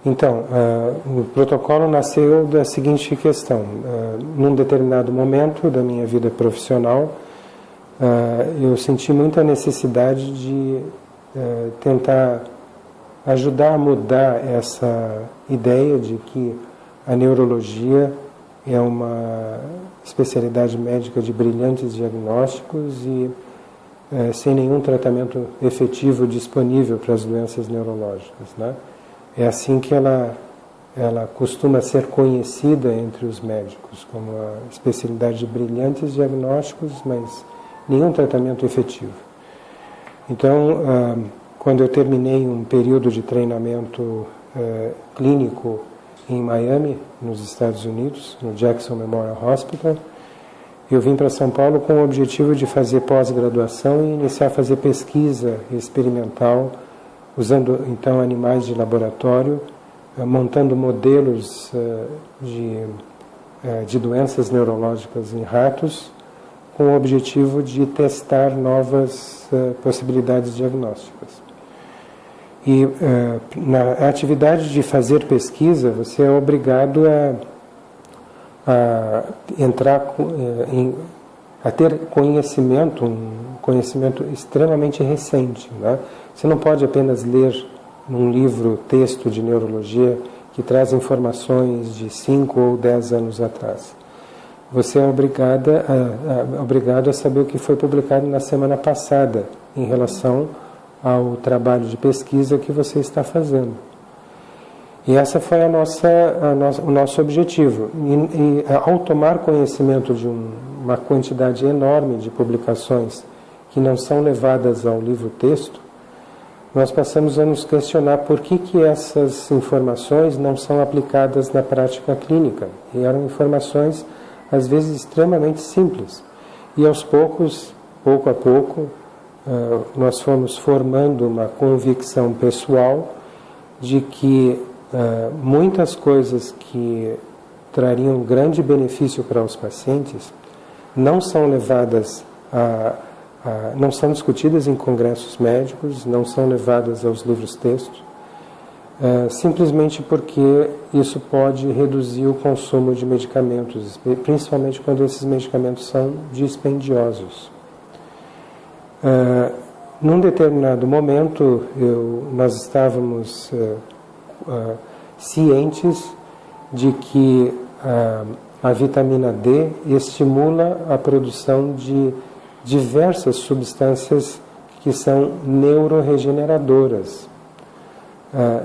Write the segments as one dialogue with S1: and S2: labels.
S1: Então, o protocolo nasceu da seguinte questão. Num determinado momento da minha vida profissional, eu senti muita necessidade de tentar ajudar a mudar essa ideia de que a neurologia é uma especialidade médica de brilhantes diagnósticos e sem nenhum tratamento efetivo disponível para as doenças neurológicas, né? É assim que ela costuma ser conhecida entre os médicos, como a especialidade de brilhantes diagnósticos, mas nenhum tratamento efetivo. Então, quando eu terminei um período de treinamento clínico em Miami, nos Estados Unidos, no Jackson Memorial Hospital, eu vim para São Paulo com o objetivo de fazer pós-graduação e iniciar a fazer pesquisa experimental, usando então animais de laboratório, montando modelos de doenças neurológicas em ratos, com o objetivo de testar novas possibilidades diagnósticas. E na atividade de fazer pesquisa, você é obrigado a entrar a ter conhecimento, um conhecimento extremamente recente, né? Você não pode apenas ler num livro texto de neurologia que traz informações de 5 ou 10 anos atrás. Você é obrigado a saber o que foi publicado na semana passada em relação ao trabalho de pesquisa que você está fazendo. E essa foi o nosso objetivo. E ao tomar conhecimento de uma quantidade enorme de publicações que não são levadas ao livro-texto, nós passamos a nos questionar por que essas informações não são aplicadas na prática clínica. E eram informações, às vezes, extremamente simples. E aos poucos, pouco a pouco, nós fomos formando uma convicção pessoal de que muitas coisas que trariam grande benefício para os pacientes não são levadas não são discutidas em congressos médicos, não são levadas aos livros-textos, simplesmente porque isso pode reduzir o consumo de medicamentos, principalmente quando esses medicamentos são dispendiosos. Num determinado momento, nós estávamos cientes de que a vitamina D estimula a produção de diversas substâncias que são neuroregeneradoras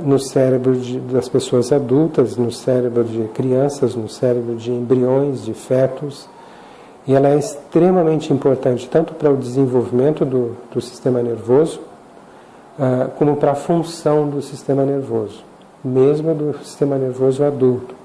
S1: no cérebro das pessoas adultas, no cérebro de crianças, no cérebro de embriões, de fetos. E ela é extremamente importante tanto para o desenvolvimento do sistema nervoso, como para a função do sistema nervoso, mesmo do sistema nervoso adulto.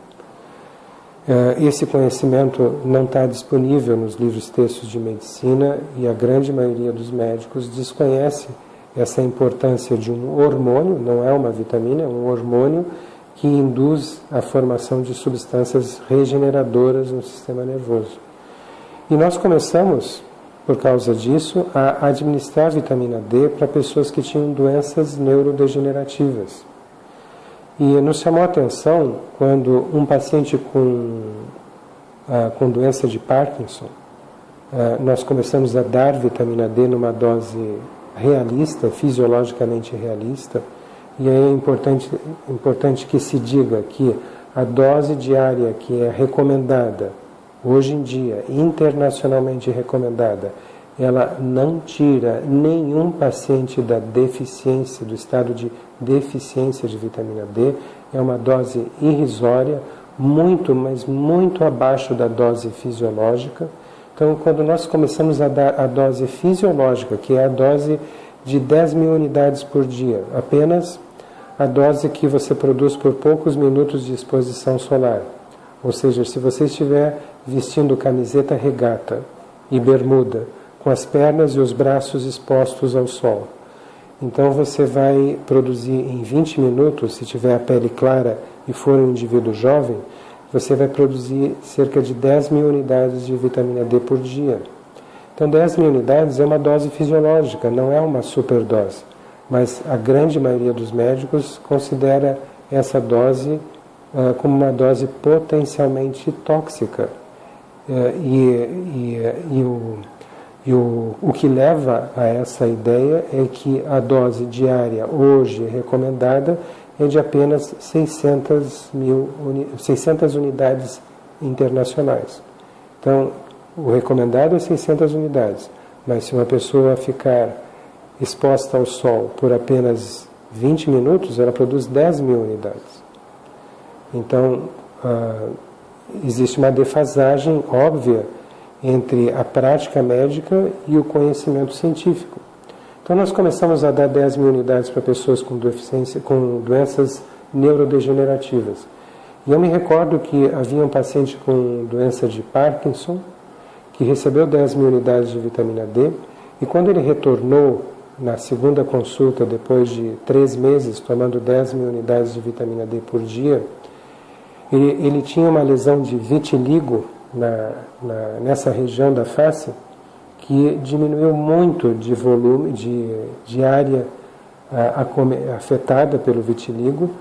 S1: Esse conhecimento não está disponível nos livros-textos de medicina e a grande maioria dos médicos desconhece essa importância de um hormônio, não é uma vitamina, é um hormônio que induz a formação de substâncias regeneradoras no sistema nervoso. E nós começamos, por causa disso, a administrar vitamina D para pessoas que tinham doenças neurodegenerativas. E nos chamou a atenção quando um paciente com doença de Parkinson, nós começamos a dar vitamina D numa dose realista, fisiologicamente realista, e aí é importante que se diga que a dose diária que é recomendada, hoje em dia, internacionalmente recomendada, ela não tira nenhum paciente da deficiência, do estado de deficiência de vitamina D, é uma dose irrisória, mas muito abaixo da dose fisiológica. Então, quando nós começamos a dar a dose fisiológica, que é a dose de 10.000 unidades por dia, apenas a dose que você produz por poucos minutos de exposição solar, ou seja, se você estiver vestindo camiseta regata e bermuda, com as pernas e os braços expostos ao sol. Então você vai produzir em 20 minutos, se tiver a pele clara e for um indivíduo jovem, você vai produzir cerca de 10 mil unidades de vitamina D por dia. Então 10 mil unidades é uma dose fisiológica, não é uma superdose. Mas a grande maioria dos médicos considera essa dose como uma dose potencialmente tóxica. O que leva a essa ideia é que a dose diária hoje recomendada é de apenas 600 unidades internacionais. Então, o recomendado é 600 unidades, mas se uma pessoa ficar exposta ao sol por apenas 20 minutos, ela produz 10 mil unidades. Então, existe uma defasagem óbvia entre a prática médica e o conhecimento científico. Então, nós começamos a dar 10 mil unidades para pessoas com doenças neurodegenerativas. E eu me recordo que havia um paciente com doença de Parkinson que recebeu 10 mil unidades de vitamina D, e quando ele retornou na segunda consulta, depois de 3 meses, tomando 10 mil unidades de vitamina D por dia, ele tinha uma lesão de vitiligo nessa região da face, que diminuiu muito de volume, de área afetada pelo vitiligo,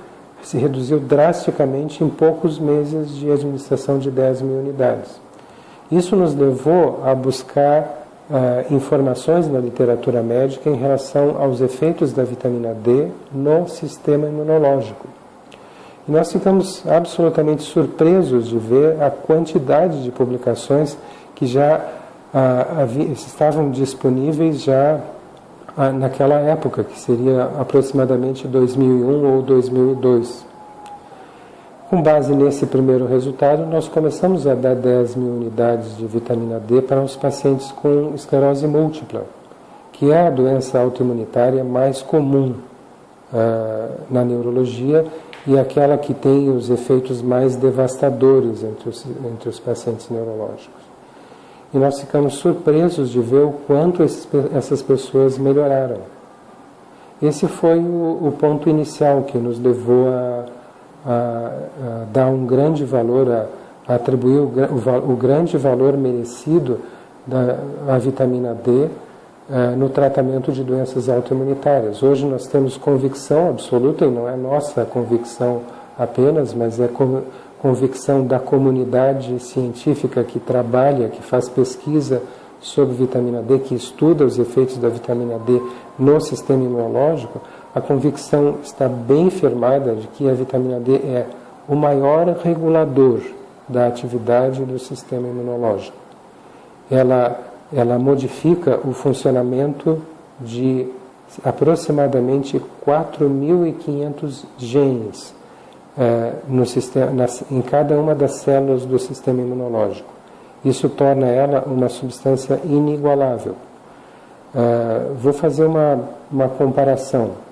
S1: se reduziu drasticamente em poucos meses de administração de 10 mil unidades. Isso nos levou a buscar informações na literatura médica em relação aos efeitos da vitamina D no sistema imunológico. E nós ficamos absolutamente surpresos de ver a quantidade de publicações que já estavam disponíveis já naquela época, que seria aproximadamente 2001 ou 2002. Com base nesse primeiro resultado, nós começamos a dar 10 mil unidades de vitamina D para os pacientes com esclerose múltipla, que é a doença autoimunitária mais comum na neurologia e aquela que tem os efeitos mais devastadores entre os pacientes neurológicos. E nós ficamos surpresos de ver o quanto essas pessoas melhoraram. Esse foi o ponto inicial que nos levou a dar um grande valor, a atribuir o grande valor merecido à vitamina D no tratamento de doenças autoimunitárias. Hoje nós temos convicção absoluta, e não é nossa convicção apenas, mas é convicção da comunidade científica que trabalha, que faz pesquisa sobre vitamina D, que estuda os efeitos da vitamina D no sistema imunológico. A convicção está bem firmada de que a vitamina D é o maior regulador da atividade do sistema imunológico. Ela modifica o funcionamento de aproximadamente 4.500 genes em cada uma das células do sistema imunológico. Isso torna ela uma substância inigualável. Vou fazer uma comparação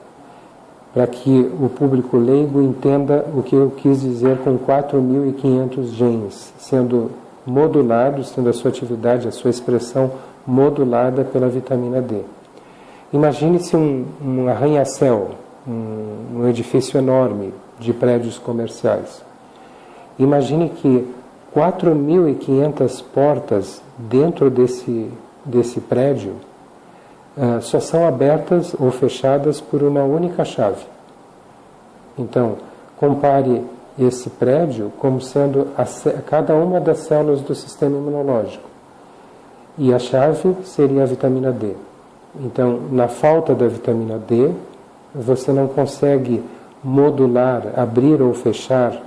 S1: para que o público leigo entenda o que eu quis dizer com 4.500 genes, sendo modulados, tendo a sua atividade, a sua expressão modulada pela vitamina D. Imagine-se um arranha-céu, um edifício enorme de prédios comerciais. Imagine que 4.500 portas dentro desse prédio só são abertas ou fechadas por uma única chave. Então, compare esse prédio como sendo cada uma das células do sistema imunológico. E a chave seria a vitamina D. Então, na falta da vitamina D, você não consegue modular, abrir ou fechar,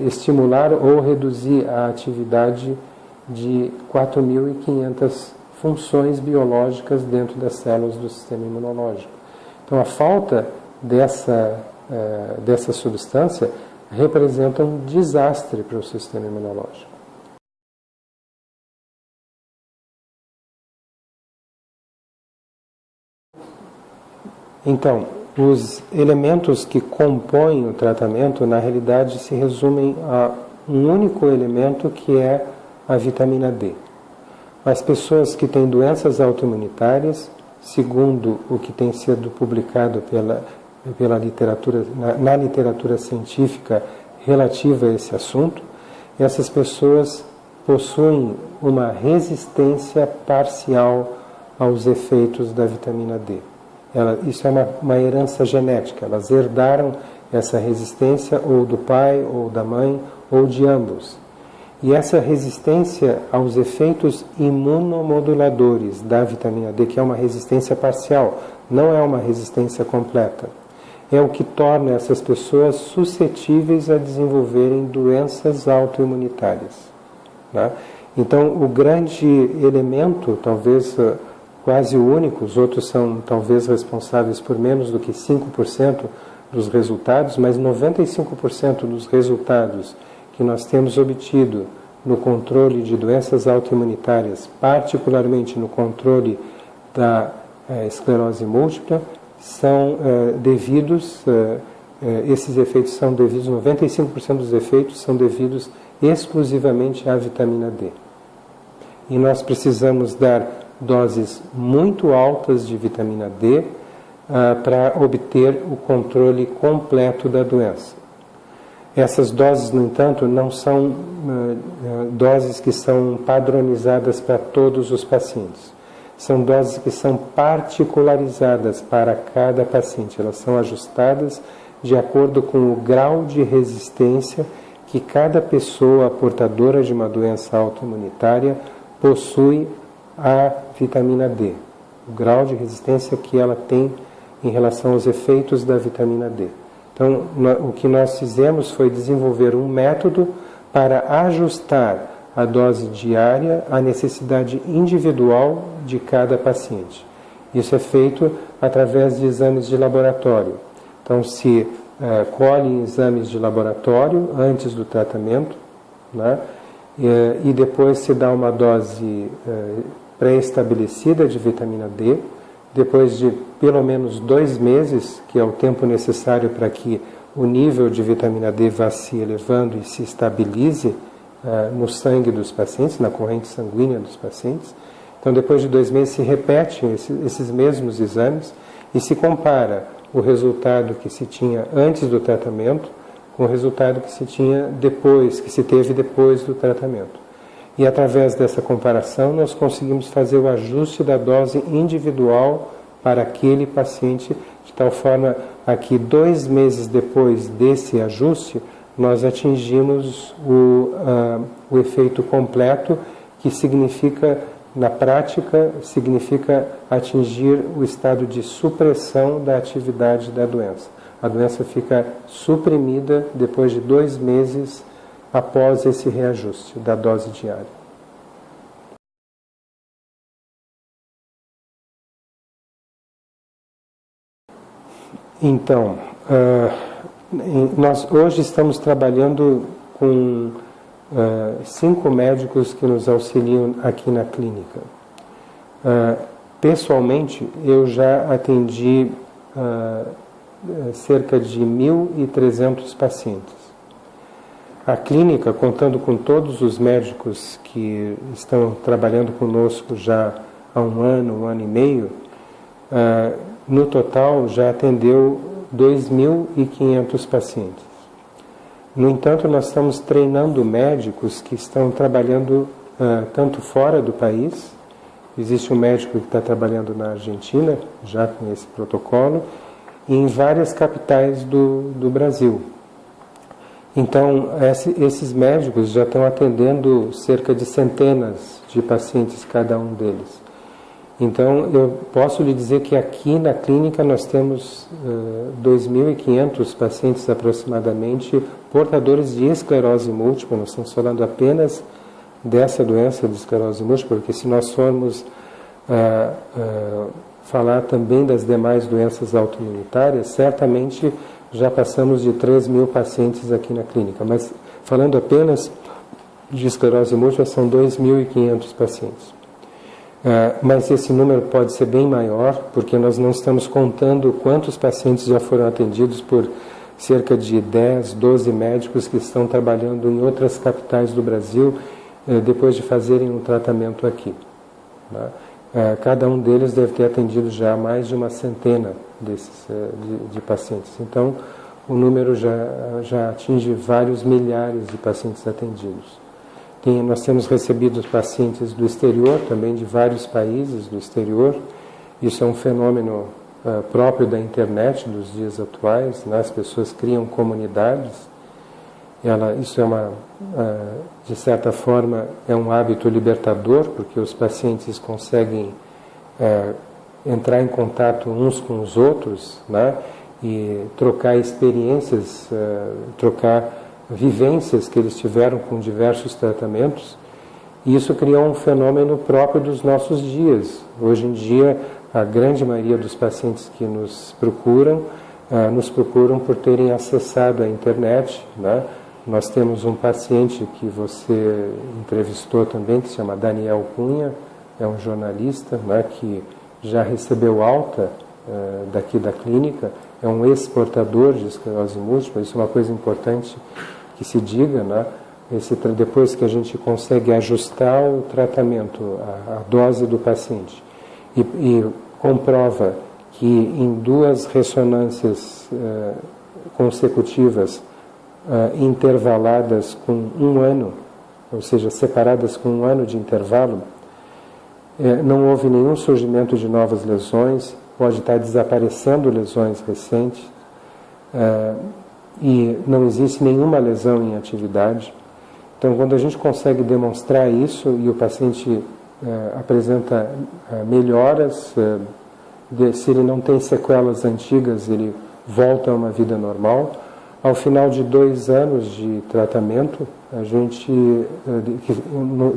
S1: estimular ou reduzir a atividade de 4.500 funções biológicas dentro das células do sistema imunológico. Então, a falta dessa substância representa um desastre para o sistema imunológico. Então, os elementos que compõem o tratamento, na realidade, se resumem a um único elemento, que é a vitamina D. As pessoas que têm doenças autoimunitárias, segundo o que tem sido publicado pela literatura, na literatura científica relativa a esse assunto, essas pessoas possuem uma resistência parcial aos efeitos da vitamina D. Isso é uma herança genética, elas herdaram essa resistência ou do pai, ou da mãe, ou de ambos. E essa resistência aos efeitos imunomoduladores da vitamina D, que é uma resistência parcial, não é uma resistência completa, é o que torna essas pessoas suscetíveis a desenvolverem doenças autoimunitárias. Né? Então, o grande elemento, talvez quase o único, os outros são talvez responsáveis por menos do que 5% dos resultados, mas 95% dos resultados que nós temos obtido no controle de doenças autoimunitárias, particularmente no controle da esclerose múltipla, são devidos, esses efeitos são devidos, 95% dos efeitos são devidos exclusivamente à vitamina D. E nós precisamos dar doses muito altas de vitamina D para obter o controle completo da doença. Essas doses, no entanto, não são doses que são padronizadas para todos os pacientes. São doses que são particularizadas para cada paciente. Elas são ajustadas de acordo com o grau de resistência que cada pessoa portadora de uma doença autoimunitária possui à vitamina D. O grau de resistência que ela tem em relação aos efeitos da vitamina D. Então, o que nós fizemos foi desenvolver um método para ajustar a dose diária à necessidade individual de cada paciente. Isso é feito através de exames de laboratório. Então, se colhe exames de laboratório antes do tratamento, né? E depois se dá uma dose pré-estabelecida de vitamina D. Depois de pelo menos 2 meses, que é o tempo necessário para que o nível de vitamina D vá se elevando e se estabilize no sangue dos pacientes, na corrente sanguínea dos pacientes. Então, depois de 2 meses, se repetem esses mesmos exames e se compara o resultado que se tinha antes do tratamento com o resultado que se tinha depois, que se teve depois do tratamento. E através dessa comparação nós conseguimos fazer o ajuste da dose individual para aquele paciente, de tal forma a que 2 meses depois desse ajuste nós atingimos o efeito completo, que significa, na prática, significa atingir o estado de supressão da atividade da doença. A doença fica suprimida depois de 2 meses após esse reajuste da dose diária. Então, nós hoje estamos trabalhando com 5 médicos que nos auxiliam aqui na clínica. Pessoalmente, eu já atendi cerca de 1.300 pacientes. A clínica, contando com todos os médicos que estão trabalhando conosco já há 1 ano e meio, no total já atendeu 2.500 pacientes. No entanto, nós estamos treinando médicos que estão trabalhando tanto fora do país. Existe um médico que está trabalhando na Argentina, já com esse protocolo, e em várias capitais do Brasil. Então, esses médicos já estão atendendo cerca de centenas de pacientes, cada um deles. Então, eu posso lhe dizer que aqui na clínica nós temos 2.500 pacientes aproximadamente portadores de esclerose múltipla. Nós estamos falando apenas dessa doença de esclerose múltipla, porque se nós formos falar também das demais doenças autoimunitárias, certamente já passamos de 3.000 pacientes aqui na clínica. Mas falando apenas de esclerose múltipla, são 2.500 pacientes. Mas esse número pode ser bem maior, porque nós não estamos contando quantos pacientes já foram atendidos por cerca de 10, 12 médicos que estão trabalhando em outras capitais do Brasil, depois de fazerem um tratamento aqui. Cada um deles deve ter atendido já mais de uma centena de pacientes. Então, o número já atinge vários milhares de pacientes atendidos. Nós temos recebido pacientes do exterior, também de vários países do exterior. Isso é um fenômeno próprio da internet dos dias atuais, né? As pessoas criam comunidades. Isso de certa forma, é um hábito libertador, porque os pacientes conseguem entrar em contato uns com os outros, né? E trocar experiências, trocar vivências que eles tiveram com diversos tratamentos. E isso criou um fenômeno próprio dos nossos dias. Hoje em dia, a grande maioria dos pacientes que nos procuram por terem acessado a internet, né? Nós temos um paciente que você entrevistou também, que se chama Daniel Cunha, é um jornalista, né, que já recebeu alta daqui da clínica, é um ex-portador de esclerose múltipla. Isso é uma coisa importante que se diga, né? Depois que a gente consegue ajustar o tratamento, a dose do paciente, e comprova que em 2 ressonâncias consecutivas, intervaladas com 1 ano, ou seja, separadas com 1 ano de intervalo, não houve nenhum surgimento de novas lesões, pode estar desaparecendo lesões recentes, e não existe nenhuma lesão em atividade. Então, quando a gente consegue demonstrar isso e o paciente apresenta melhoras, se ele não tem sequelas antigas, ele volta a uma vida normal. Ao final de 2 anos de tratamento, a gente,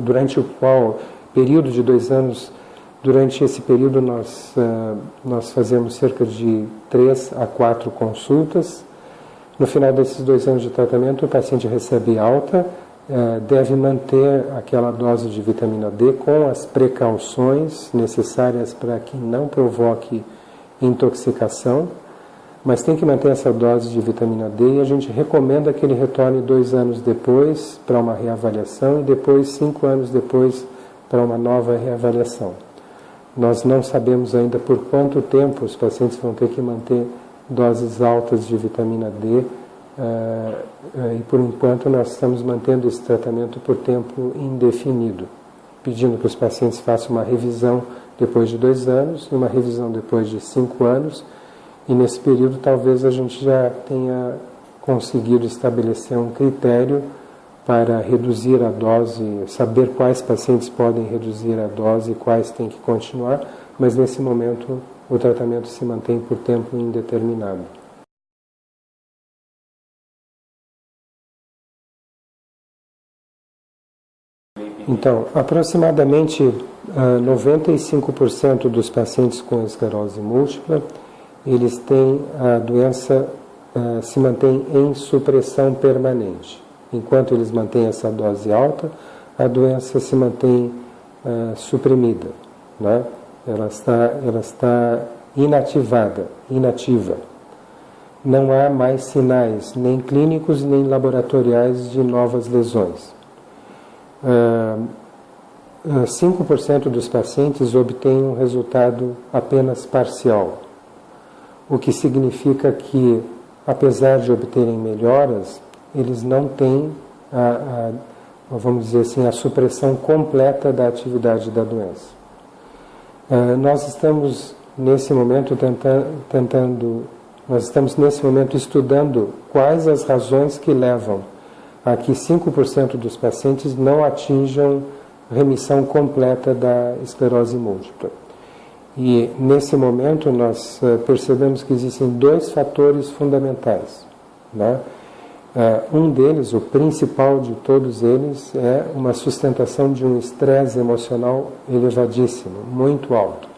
S1: durante o período de 2 anos, durante esse período nós fazemos cerca de 3 a 4 consultas. No final desses 2 anos de tratamento, o paciente recebe alta, deve manter aquela dose de vitamina D com as precauções necessárias para que não provoque intoxicação, mas tem que manter essa dose de vitamina D, e a gente recomenda que ele retorne 2 anos depois para uma reavaliação e depois 5 anos depois para uma nova reavaliação. Nós não sabemos ainda por quanto tempo os pacientes vão ter que manter doses altas de vitamina D, e por enquanto nós estamos mantendo esse tratamento por tempo indefinido, pedindo que os pacientes façam uma revisão depois de 2 anos e uma revisão depois de 5 anos, e nesse período talvez a gente já tenha conseguido estabelecer um critério para reduzir a dose, saber quais pacientes podem reduzir a dose e quais têm que continuar, mas nesse momento o tratamento se mantém por tempo indeterminado. Então, aproximadamente 95% dos pacientes com esclerose múltipla, eles têm a doença, se mantém em supressão permanente. Enquanto eles mantêm essa dose alta, a doença se mantém suprimida, né? Ela está inativa. Não há mais sinais, nem clínicos, nem laboratoriais, de novas lesões. 5% dos pacientes obtêm um resultado apenas parcial, o que significa que, apesar de obterem melhoras, eles não têm, vamos dizer assim, a supressão completa da atividade da doença. Nós estamos, nesse momento, estudando quais as razões que levam a que 5% dos pacientes não atinjam remissão completa da esclerose múltipla. E, nesse momento, nós percebemos que existem 2 fatores fundamentais, né? Um deles, o principal de todos eles, é uma sustentação de um estresse emocional elevadíssimo, muito alto.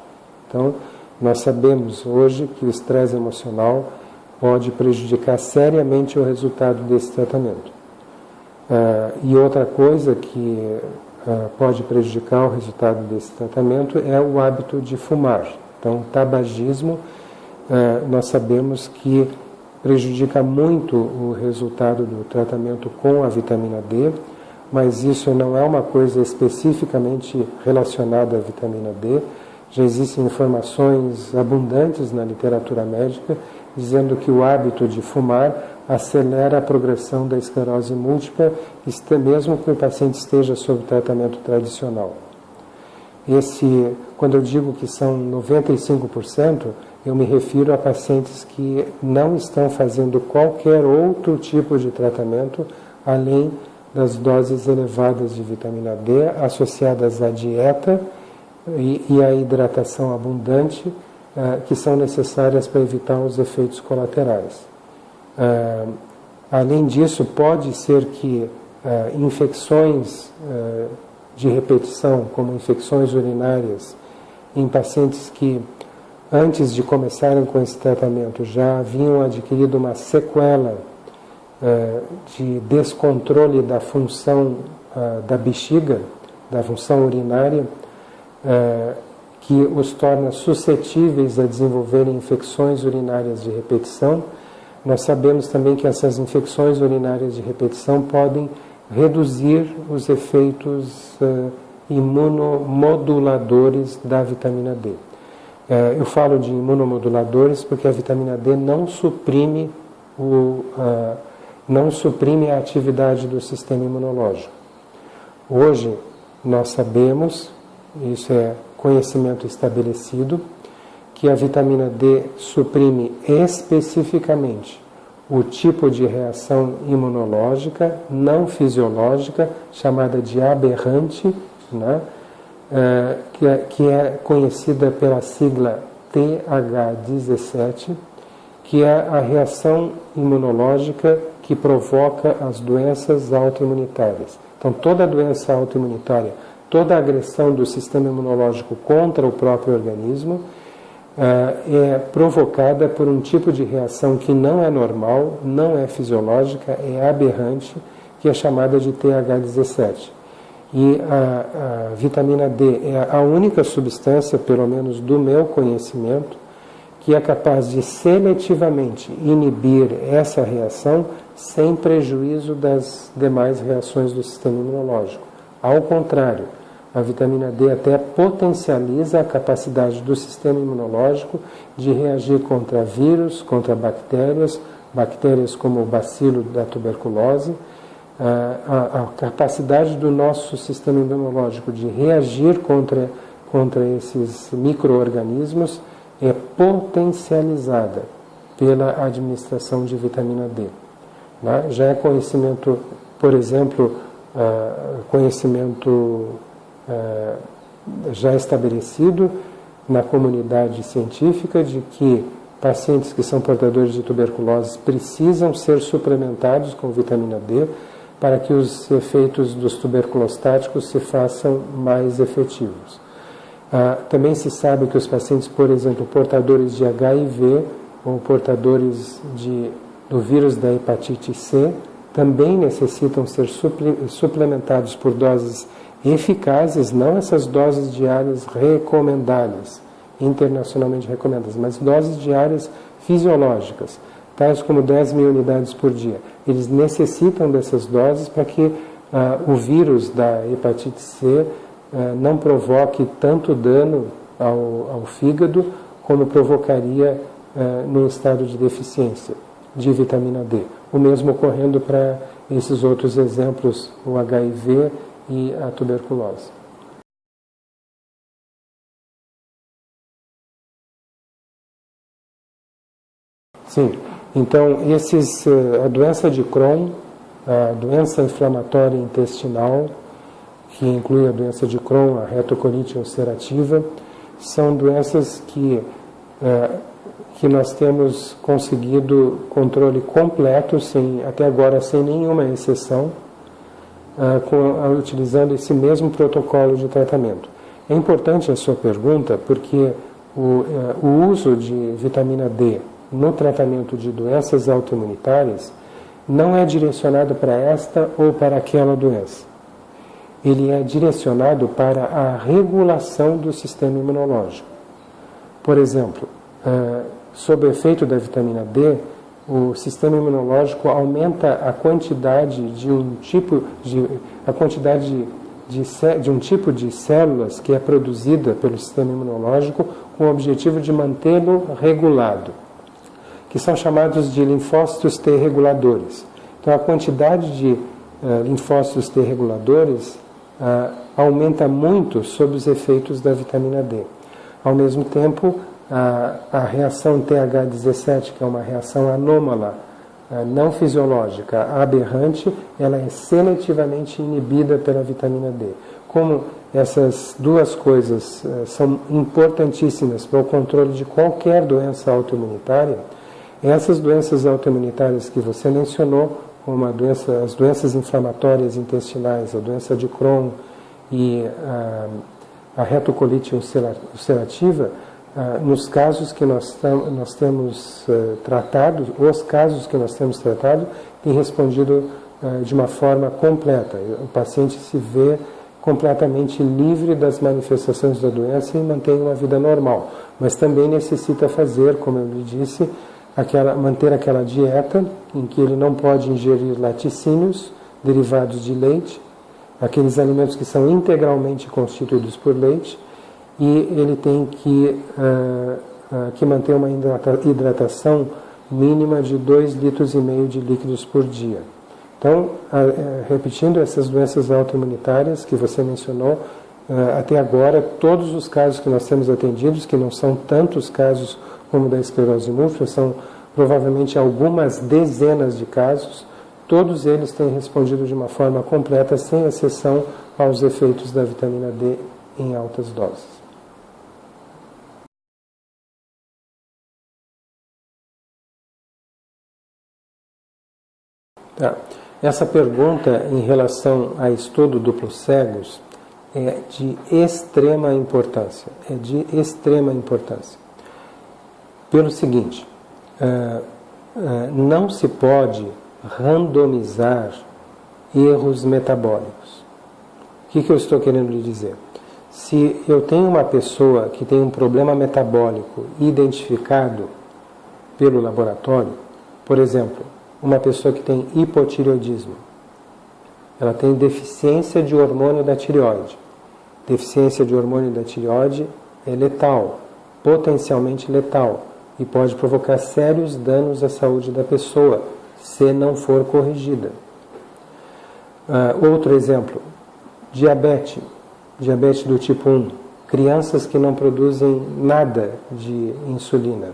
S1: Então, nós sabemos hoje que o estresse emocional pode prejudicar seriamente o resultado desse tratamento. E outra coisa que pode prejudicar o resultado desse tratamento é o hábito de fumar. Então, o tabagismo, nós sabemos que prejudica muito o resultado do tratamento com a vitamina D, mas isso não é uma coisa especificamente relacionada à vitamina D. Já existem informações abundantes na literatura médica dizendo que o hábito de fumar acelera a progressão da esclerose múltipla, mesmo que o paciente esteja sob tratamento tradicional. Quando eu digo que são 95%, eu me refiro a pacientes que não estão fazendo qualquer outro tipo de tratamento, além das doses elevadas de vitamina D, associadas à dieta e à hidratação abundante, que são necessárias para evitar os efeitos colaterais. Além disso, pode ser que infecções de repetição, como infecções urinárias, em pacientes que, antes de começarem com esse tratamento, já haviam adquirido uma sequela de descontrole da função da bexiga, da função urinária, que os torna suscetíveis a desenvolverem infecções urinárias de repetição. Nós sabemos também que essas infecções urinárias de repetição podem reduzir os efeitos imunomoduladores da vitamina D. Eu falo de imunomoduladores porque a vitamina D não suprime a atividade do sistema imunológico. Hoje nós sabemos, isso é conhecimento estabelecido, que a vitamina D suprime especificamente o tipo de reação imunológica não fisiológica, chamada de aberrante, né? Que é conhecida pela sigla TH17, que é a reação imunológica que provoca as doenças autoimunitárias. Então, toda doença autoimunitária, toda agressão do sistema imunológico contra o próprio organismo é provocada por um tipo de reação que não é normal, não é fisiológica, é aberrante, que é chamada de TH17. E a vitamina D é a única substância, pelo menos do meu conhecimento, que é capaz de seletivamente inibir essa reação sem prejuízo das demais reações do sistema imunológico. Ao contrário, a vitamina D até potencializa a capacidade do sistema imunológico de reagir contra vírus, contra bactérias como o bacilo da tuberculose. A capacidade do nosso sistema imunológico de reagir contra esses micro-organismos é potencializada pela administração de vitamina D. Já é conhecimento, por exemplo, já estabelecido na comunidade científica de que pacientes que são portadores de tuberculose precisam ser suplementados com vitamina D para que os efeitos dos tuberculostáticos se façam mais efetivos. Também se sabe que os pacientes, por exemplo, portadores de HIV ou portadores do vírus da hepatite C também necessitam ser suplementados por doses eficazes, não essas doses diárias recomendadas, internacionalmente recomendadas, mas doses diárias fisiológicas, tais como 10.000 unidades por dia. Eles necessitam dessas doses para que o vírus da hepatite C não provoque tanto dano ao fígado como provocaria num estado de deficiência de vitamina D. O mesmo ocorrendo para esses outros exemplos, o HIV e a tuberculose. Sim, então a doença de Crohn, a doença inflamatória intestinal, que inclui a doença de Crohn, a retocolite ulcerativa, são doenças que nós temos conseguido controle completo, até agora sem nenhuma exceção, utilizando esse mesmo protocolo de tratamento. É importante a sua pergunta porque o uso de vitamina D no tratamento de doenças autoimunitárias não é direcionado para esta ou para aquela doença. Ele é direcionado para a regulação do sistema imunológico. Por exemplo, sob o efeito da vitamina D, o sistema imunológico aumenta a quantidade de um tipo de células que é produzida pelo sistema imunológico com o objetivo de mantê-lo regulado, que são chamados de linfócitos T reguladores. Então, a quantidade de linfócitos T reguladores aumenta muito sob os efeitos da vitamina D. Ao mesmo tempo, a reação TH17, que é uma reação anômala, não fisiológica, aberrante, ela é seletivamente inibida pela vitamina D. Como essas duas coisas são importantíssimas para o controle de qualquer doença autoimunitária, essas doenças autoimunitárias que você mencionou, como as doenças inflamatórias intestinais, a doença de Crohn e a retocolite ulcerativa, nos casos que nós temos tratado, os casos que nós temos tratado, têm respondido de uma forma completa. O paciente se vê completamente livre das manifestações da doença e mantém uma vida normal. Mas também necessita fazer, como eu lhe disse, manter aquela dieta em que ele não pode ingerir laticínios derivados de leite, aqueles alimentos que são integralmente constituídos por leite, e ele tem que manter uma hidratação mínima de 2,5 litros de líquidos por dia. Então, repetindo, essas doenças autoimunitárias que você mencionou, até agora, todos os casos que nós temos atendidos, que não são tantos casos como da esclerose múltipla, são provavelmente algumas dezenas de casos, todos eles têm respondido de uma forma completa, sem exceção aos efeitos da vitamina D em altas doses. Tá. Essa pergunta em relação a estudo duplos cegos é de extrema importância. Pelo seguinte, não se pode randomizar erros metabólicos. O que eu estou querendo lhe dizer? Se eu tenho uma pessoa que tem um problema metabólico identificado pelo laboratório, por exemplo, uma pessoa que tem hipotireoidismo, ela tem deficiência de hormônio da tireoide. Deficiência de hormônio da tireoide é letal, potencialmente letal, e pode provocar sérios danos à saúde da pessoa, se não for corrigida. Outro exemplo, diabetes do tipo 1, crianças que não produzem nada de insulina.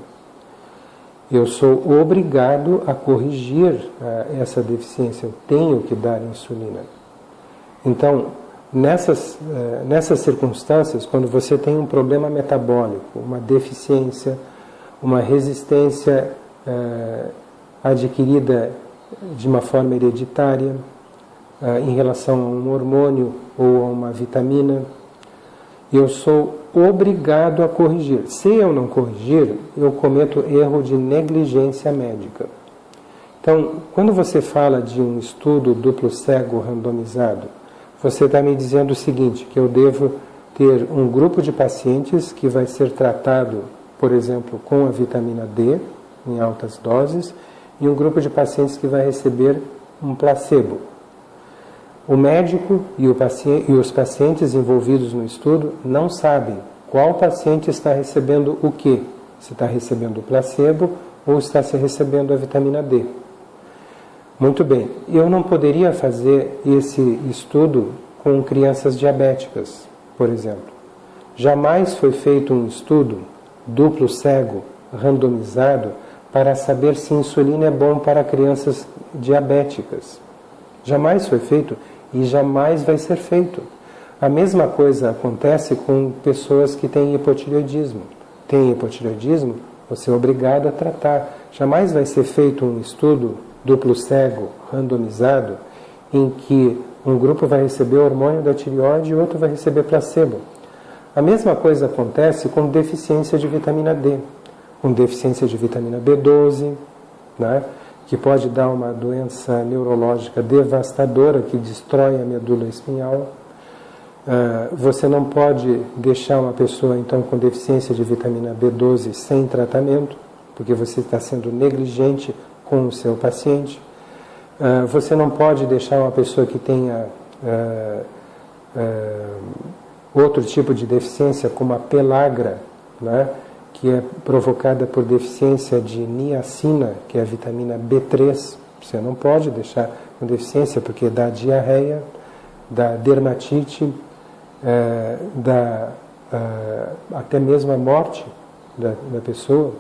S1: Eu sou obrigado a corrigir essa deficiência, eu tenho que dar insulina. Então, nessas circunstâncias, quando você tem um problema metabólico, uma deficiência, uma resistência adquirida de uma forma hereditária em relação a um hormônio ou a uma vitamina, eu sou obrigado a corrigir. Se eu não corrigir, eu cometo erro de negligência médica. Então, quando você fala de um estudo duplo cego randomizado, você está me dizendo o seguinte, que eu devo ter um grupo de pacientes que vai ser tratado, por exemplo, com a vitamina D, em altas doses, e um grupo de pacientes que vai receber um placebo. O médico e os pacientes envolvidos no estudo não sabem qual paciente está recebendo o quê. Se está recebendo o placebo ou está se recebendo a vitamina D. Muito bem, eu não poderia fazer esse estudo com crianças diabéticas, por exemplo. Jamais foi feito um estudo duplo cego, randomizado, para saber se insulina é bom para crianças diabéticas. Jamais foi feito e jamais vai ser feito. A mesma coisa acontece com pessoas que têm hipotireoidismo. Tem hipotireoidismo, você é obrigado a tratar. Jamais vai ser feito um estudo duplo cego, randomizado, em que um grupo vai receber hormônio da tireoide e outro vai receber placebo. A mesma coisa acontece com deficiência de vitamina D, com deficiência de vitamina B12, né, que pode dar uma doença neurológica devastadora que destrói a medula espinhal. Você não pode deixar uma pessoa, então, com deficiência de vitamina B12 sem tratamento, porque você está sendo negligente com o seu paciente. Você não pode deixar uma pessoa que tenha outro tipo de deficiência, como a pelagra, né, que é provocada por deficiência de niacina, que é a vitamina B3. Você não pode deixar com deficiência, porque dá diarreia, dá dermatite, dá até mesmo a morte da pessoa.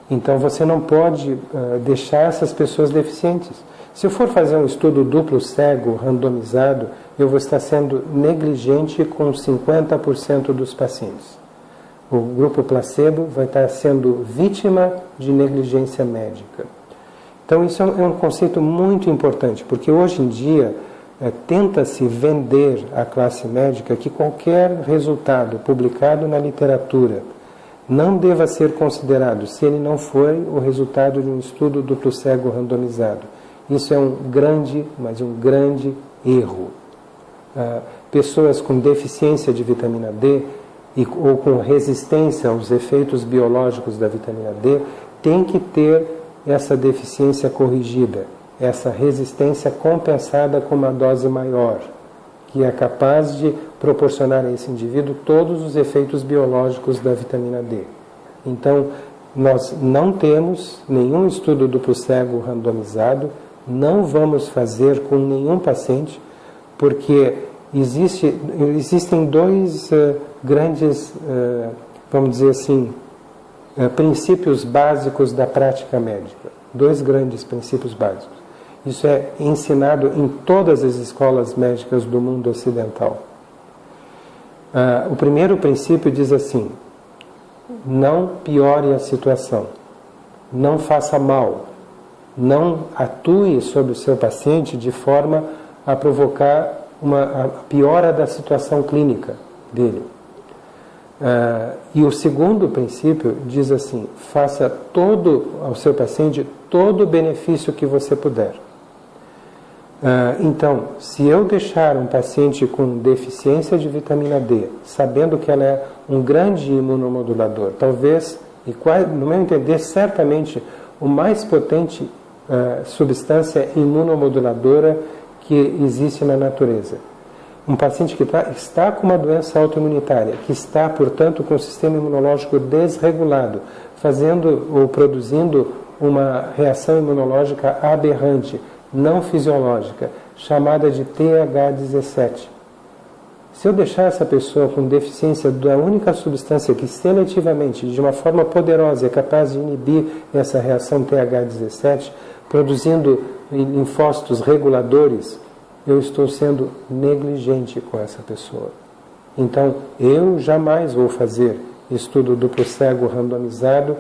S1: Então você não pode deixar essas pessoas deficientes. Se eu for fazer um estudo duplo cego, randomizado, eu vou estar sendo negligente com 50% dos pacientes. O grupo placebo vai estar sendo vítima de negligência médica. Então isso é um conceito muito importante, porque hoje em dia tenta-se vender à classe médica que qualquer resultado publicado na literatura não deva ser considerado se ele não for o resultado de um estudo duplo cego randomizado. Isso é um grande, mas um grande erro. Pessoas com deficiência de vitamina D ou com resistência aos efeitos biológicos da vitamina D têm que ter essa deficiência corrigida, essa resistência compensada com uma dose maior, que é capaz de proporcionar a esse indivíduo todos os efeitos biológicos da vitamina D. Então, nós não temos nenhum estudo duplo cego randomizado, não vamos fazer com nenhum paciente, porque existem dois grandes, vamos dizer assim, princípios básicos da prática médica. Dois grandes princípios básicos. Isso é ensinado em todas as escolas médicas do mundo ocidental. O primeiro princípio diz assim: não piore a situação, não faça mal, não atue sobre o seu paciente de forma a provocar a piora da situação clínica dele. E o segundo princípio diz assim: faça ao seu paciente todo o benefício que você puder. Então, se eu deixar um paciente com deficiência de vitamina D, sabendo que ela é um grande imunomodulador, talvez, e no meu entender, certamente o mais potente substância imunomoduladora que existe na natureza. Um paciente que está com uma doença autoimunitária, que está, portanto, com o sistema imunológico desregulado, fazendo ou produzindo uma reação imunológica aberrante, não fisiológica, chamada de TH17. Se eu deixar essa pessoa com deficiência da única substância que seletivamente, de uma forma poderosa, é capaz de inibir essa reação TH17, produzindo linfócitos reguladores, eu estou sendo negligente com essa pessoa. Então, eu jamais vou fazer estudo duplo cego randomizado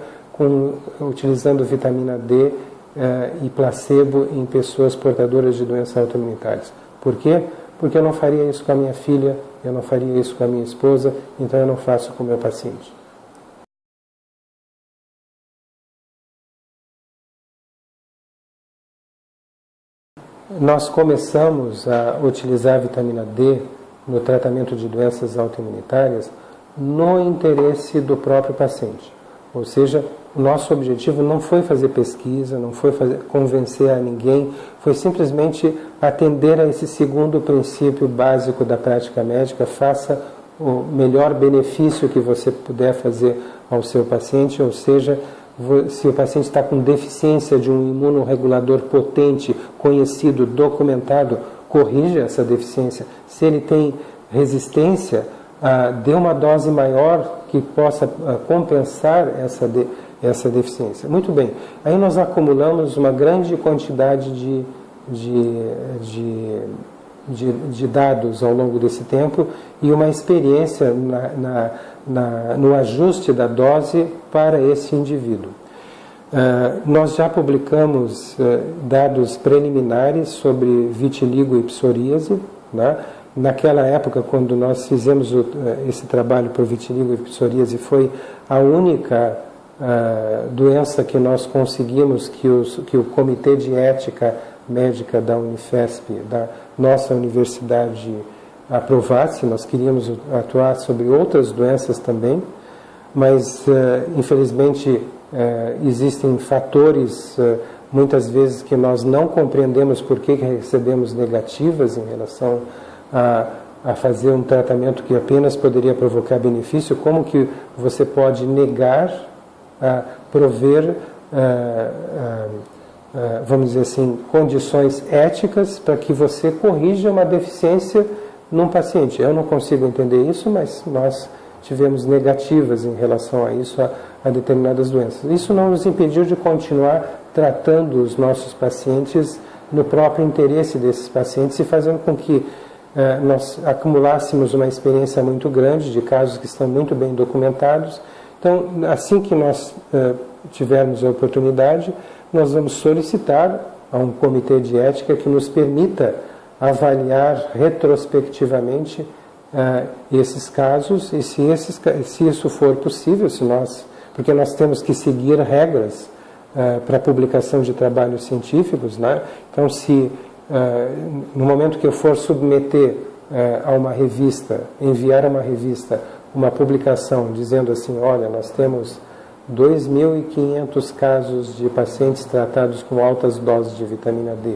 S1: utilizando vitamina D e placebo em pessoas portadoras de doenças autoimunitárias. Por quê? Porque eu não faria isso com a minha filha, eu não faria isso com a minha esposa, então eu não faço com o meu paciente. Nós começamos a utilizar a vitamina D no tratamento de doenças autoimunitárias no interesse do próprio paciente. Ou seja, o nosso objetivo não foi fazer pesquisa, não foi convencer a ninguém, foi simplesmente atender a esse segundo princípio básico da prática médica: faça o melhor benefício que você puder fazer ao seu paciente, ou seja, se o paciente está com deficiência de um imunorregulador potente, conhecido, documentado, corrija essa deficiência. Se ele tem resistência, dê uma dose maior que possa compensar essa deficiência. Muito bem, aí nós acumulamos uma grande quantidade de dados ao longo desse tempo e uma experiência no ajuste da dose para esse indivíduo. Nós já publicamos dados preliminares sobre vitiligo e psoríase, né? Naquela época, quando nós fizemos esse trabalho por vitiligo e psoríase, foi a única doença que nós conseguimos que o Comitê de Ética Médica da Unifesp, da nossa universidade, aprovasse. Nós queríamos atuar sobre outras doenças também, mas infelizmente existem fatores muitas vezes que nós não compreendemos por que recebemos negativas em relação a fazer um tratamento que apenas poderia provocar benefício, como que você pode negar a prover, vamos dizer assim, condições éticas para que você corrija uma deficiência num paciente. Eu não consigo entender isso, mas nós tivemos negativas em relação a isso, a determinadas doenças. Isso não nos impediu de continuar tratando os nossos pacientes no próprio interesse desses pacientes e fazendo com que nós acumulássemos uma experiência muito grande de casos que estão muito bem documentados. Então, assim que nós tivermos a oportunidade, nós vamos solicitar a um comitê de ética que nos permita avaliar retrospectivamente esses casos e se isso for possível, porque nós temos que seguir regras para a publicação de trabalhos científicos, né? Então, se no momento que eu for submeter a uma revista, enviar a uma revista uma publicação dizendo assim, olha, nós temos 2.500 casos de pacientes tratados com altas doses de vitamina D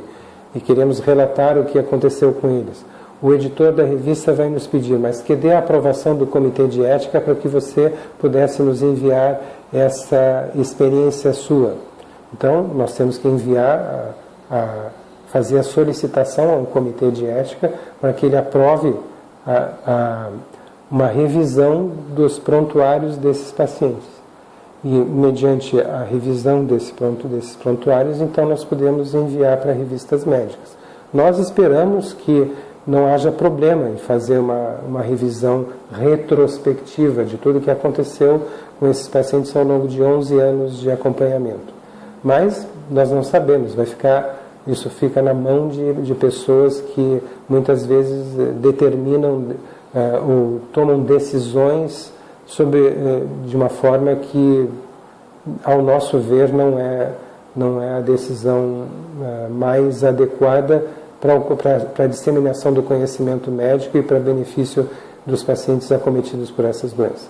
S1: e queremos relatar o que aconteceu com eles. O editor da revista vai nos pedir, mas que dê a aprovação do comitê de ética para que você pudesse nos enviar essa experiência sua. Então, nós temos que enviar, fazer a solicitação ao comitê de ética para que ele aprove uma revisão dos prontuários desses pacientes. E, mediante a revisão desses prontuários, então nós podemos enviar para revistas médicas. Nós esperamos que não haja problema em fazer uma revisão retrospectiva de tudo o que aconteceu com esses pacientes ao longo de 11 anos de acompanhamento. Mas nós não sabemos, isso fica na mão de pessoas que muitas vezes determinam ou tomam decisões de uma forma que, ao nosso ver, não é a decisão mais adequada para a disseminação do conhecimento médico e para benefício dos pacientes acometidos por essas doenças.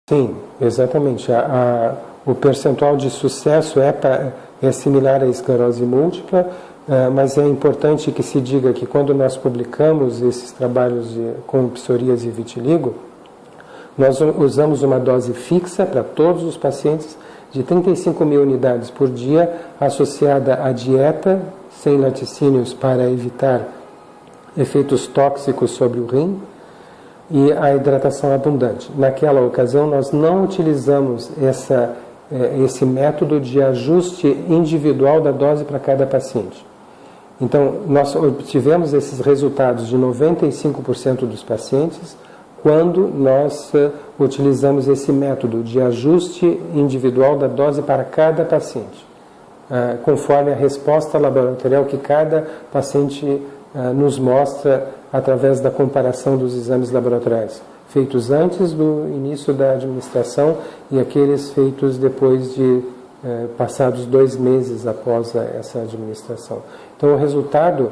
S1: Sim, exatamente. O percentual de sucesso é similar à esclerose múltipla, mas é importante que se diga que quando nós publicamos esses trabalhos com psoríase e vitiligo, nós usamos uma dose fixa para todos os pacientes de 35.000 unidades por dia, associada à dieta sem laticínios para evitar efeitos tóxicos sobre o rim e a hidratação abundante. Naquela ocasião, nós não utilizamos esse método de ajuste individual da dose para cada paciente. Então, nós obtivemos esses resultados de 95% dos pacientes quando nós utilizamos esse método de ajuste individual da dose para cada paciente, conforme a resposta laboratorial que cada paciente nos mostra através da comparação dos exames laboratoriais, feitos antes do início da administração e aqueles feitos depois de passados 2 meses após essa administração. Então, o resultado,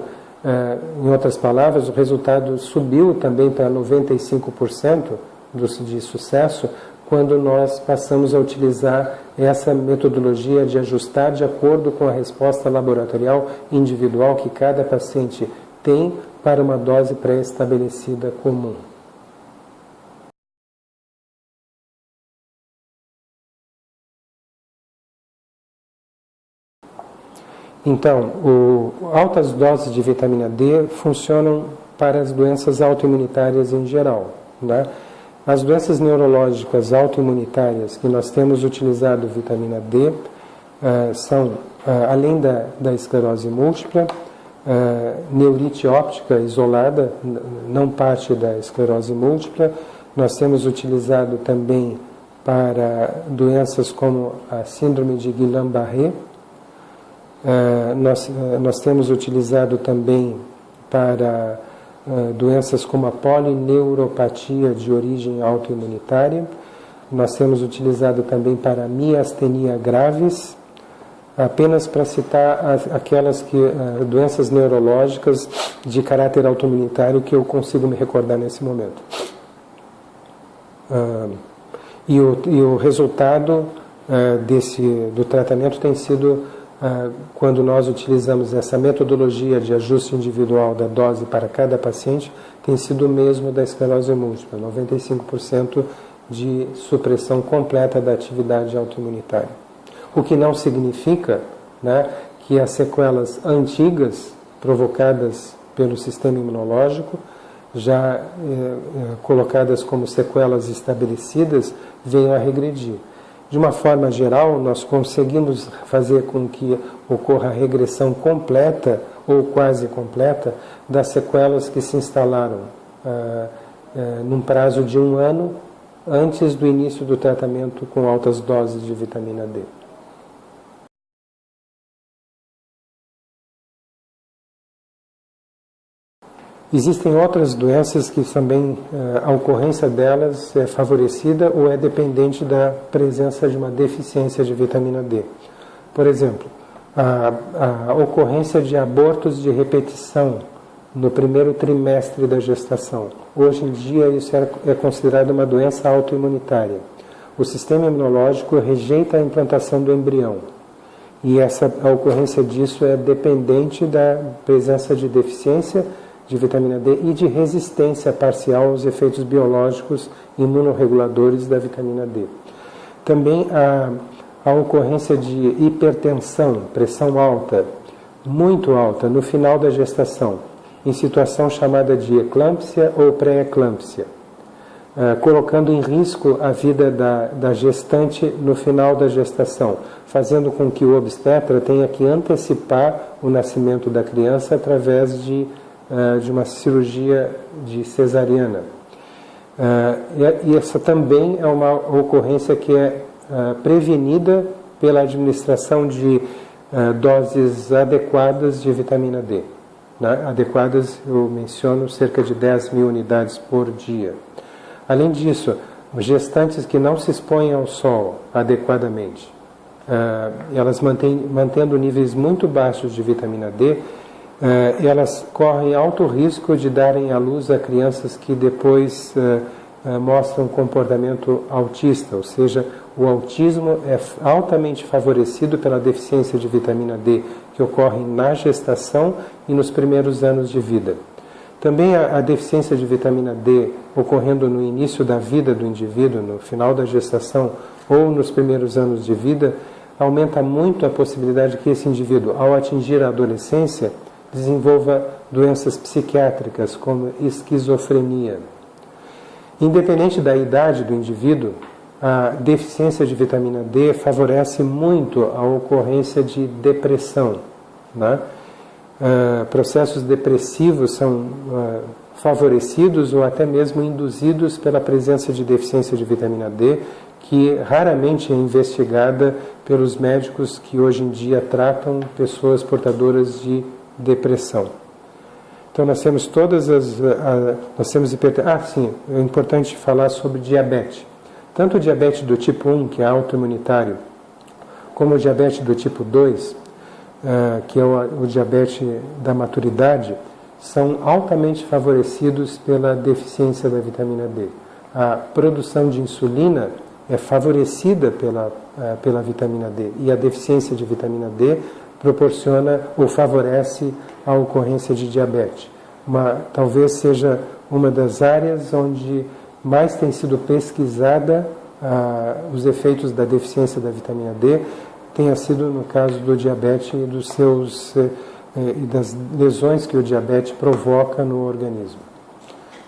S1: em outras palavras, o resultado subiu também para 95% de sucesso quando nós passamos a utilizar essa metodologia de ajustar de acordo com a resposta laboratorial individual que cada paciente tem para uma dose pré-estabelecida comum. Então, altas doses de vitamina D funcionam para as doenças autoimunitárias em geral, né? As doenças neurológicas autoimunitárias que nós temos utilizado vitamina D são, além da esclerose múltipla, neurite óptica isolada, não parte da esclerose múltipla. Nós temos utilizado também para doenças como a síndrome de Guillain-Barré. Nós temos utilizado também para doenças como a polineuropatia de origem autoimunitária. Nós temos utilizado também para miastenia graves, apenas para citar aquelas doenças neurológicas de caráter autoimunitário que eu consigo me recordar nesse momento. E o resultado do tratamento tem sido quando nós utilizamos essa metodologia de ajuste individual da dose para cada paciente, tem sido o mesmo da esclerose múltipla, 95% de supressão completa da atividade autoimunitária. O que não significa, né, que as sequelas antigas provocadas pelo sistema imunológico, já colocadas como sequelas estabelecidas, venham a regredir. De uma forma geral, nós conseguimos fazer com que ocorra a regressão completa ou quase completa das sequelas que se instalaram num prazo de 1 ano antes do início do tratamento com altas doses de vitamina D. Existem outras doenças que também a ocorrência delas é favorecida ou é dependente da presença de uma deficiência de vitamina D. Por exemplo, a ocorrência de abortos de repetição no primeiro trimestre da gestação. Hoje em dia isso é considerado uma doença autoimunitária. O sistema imunológico rejeita a implantação do embrião. E a ocorrência disso é dependente da presença de deficiência de vitamina D e de resistência parcial aos efeitos biológicos imunorreguladores da vitamina D. Também a ocorrência de hipertensão, pressão alta, muito alta, no final da gestação, em situação chamada de eclâmpsia ou pré-eclâmpsia, colocando em risco a vida da gestante no final da gestação, fazendo com que o obstetra tenha que antecipar o nascimento da criança através de uma cirurgia de cesariana. E essa também é uma ocorrência que é prevenida pela administração de doses adequadas de vitamina D. Né? Adequadas, eu menciono, cerca de 10.000 unidades por dia. Além disso, gestantes que não se expõem ao sol adequadamente, elas mantendo níveis muito baixos de vitamina D, elas correm alto risco de darem à luz a crianças que depois mostram comportamento autista, ou seja, o autismo é altamente favorecido pela deficiência de vitamina D que ocorre na gestação e nos primeiros anos de vida. Também a deficiência de vitamina D ocorrendo no início da vida do indivíduo, no final da gestação ou nos primeiros anos de vida, aumenta muito a possibilidade que esse indivíduo, ao atingir a adolescência, desenvolva doenças psiquiátricas como esquizofrenia. Independente da idade do indivíduo, a deficiência de vitamina D favorece muito a ocorrência de depressão. Né? Processos depressivos são favorecidos ou até mesmo induzidos pela presença de deficiência de vitamina D, que raramente é investigada pelos médicos que hoje em dia tratam pessoas portadoras de depressão. Então nós temos nós temos sim, é importante falar sobre diabetes. Tanto o diabetes do tipo 1, que é autoimunitário, como o diabetes do tipo 2, que é o diabetes da maturidade, são altamente favorecidos pela deficiência da vitamina D. A produção de insulina é favorecida pela vitamina D, e a deficiência de vitamina D proporciona ou favorece a ocorrência de diabetes. Talvez seja uma das áreas onde mais tem sido pesquisada os efeitos da deficiência da vitamina D, tenha sido no caso do diabetes e das lesões que o diabetes provoca no organismo.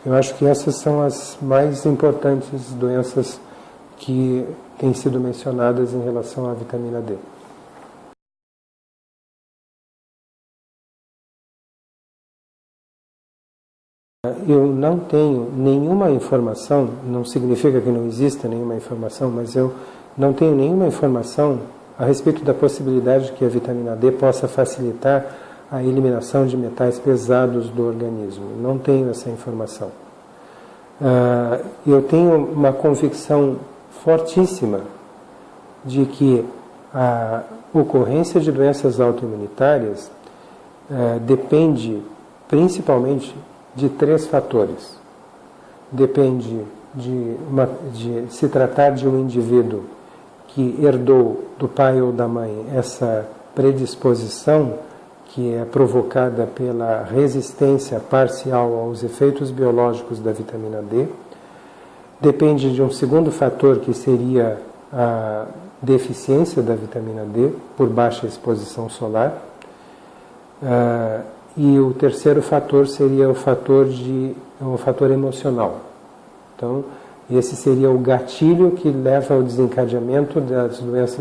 S1: Eu acho que essas são as mais importantes doenças que têm sido mencionadas em relação à vitamina D. Eu não tenho nenhuma informação, não significa que não exista nenhuma informação, mas eu não tenho nenhuma informação a respeito da possibilidade de que a vitamina D possa facilitar a eliminação de metais pesados do organismo. Não tenho essa informação. Eu tenho uma convicção fortíssima de que a ocorrência de doenças autoimunitárias depende principalmente de 3 fatores. Depende de se tratar de um indivíduo que herdou do pai ou da mãe essa predisposição que é provocada pela resistência parcial aos efeitos biológicos da vitamina D. Depende de um segundo fator, que seria a deficiência da vitamina D por baixa exposição solar. E o terceiro fator seria o fator emocional. Então, esse seria o gatilho que leva ao desencadeamento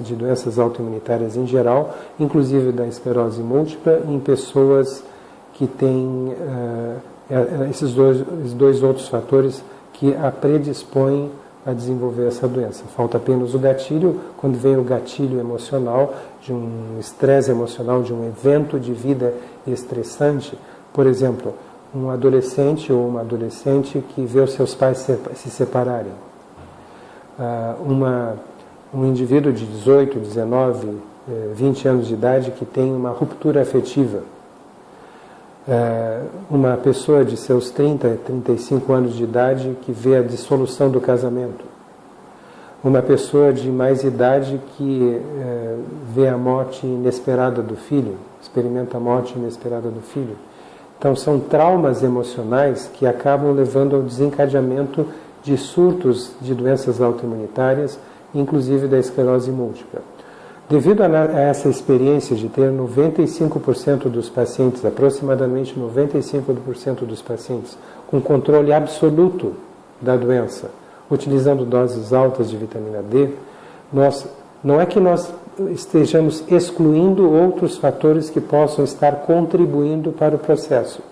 S1: de doenças autoimunitárias em geral, inclusive da esclerose múltipla, em pessoas que têm esses dois outros fatores que a predispõem a desenvolver essa doença. Falta apenas o gatilho. Quando vem o gatilho emocional, de um estresse emocional, de um evento de vida estressante, por exemplo, um adolescente ou uma adolescente que vê os seus pais se separarem. Um indivíduo de 18, 19, 20 anos de idade que tem uma ruptura afetiva. Uma pessoa de seus 30, 35 anos de idade que vê a dissolução do casamento. Uma pessoa de mais idade que vê a morte inesperada do filho, experimenta a morte inesperada do filho. Então, são traumas emocionais que acabam levando ao desencadeamento de surtos de doenças autoimunitárias, inclusive da esclerose múltipla. Devido a essa experiência de ter 95% dos pacientes, aproximadamente 95% dos pacientes, com controle absoluto da doença, utilizando doses altas de vitamina D, não é que nós estejamos excluindo outros fatores que possam estar contribuindo para o processo.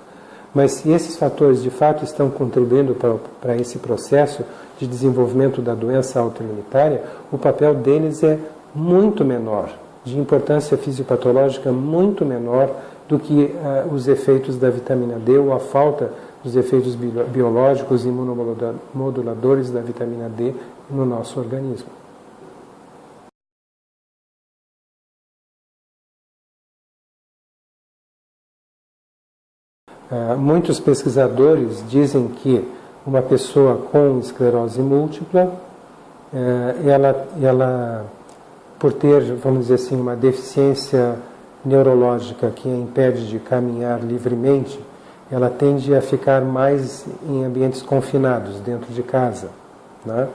S1: Mas se esses fatores de fato estão contribuindo para esse processo de desenvolvimento da doença autoimunitária, o papel deles é muito menor, de importância fisiopatológica muito menor do que os efeitos da vitamina D ou a falta dos efeitos biológicos e imunomoduladores da vitamina D no nosso organismo. Muitos pesquisadores dizem que uma pessoa com esclerose múltipla, ela, por ter, vamos dizer assim, uma deficiência neurológica que a impede de caminhar livremente, ela tende a ficar mais em ambientes confinados, dentro de casa, né?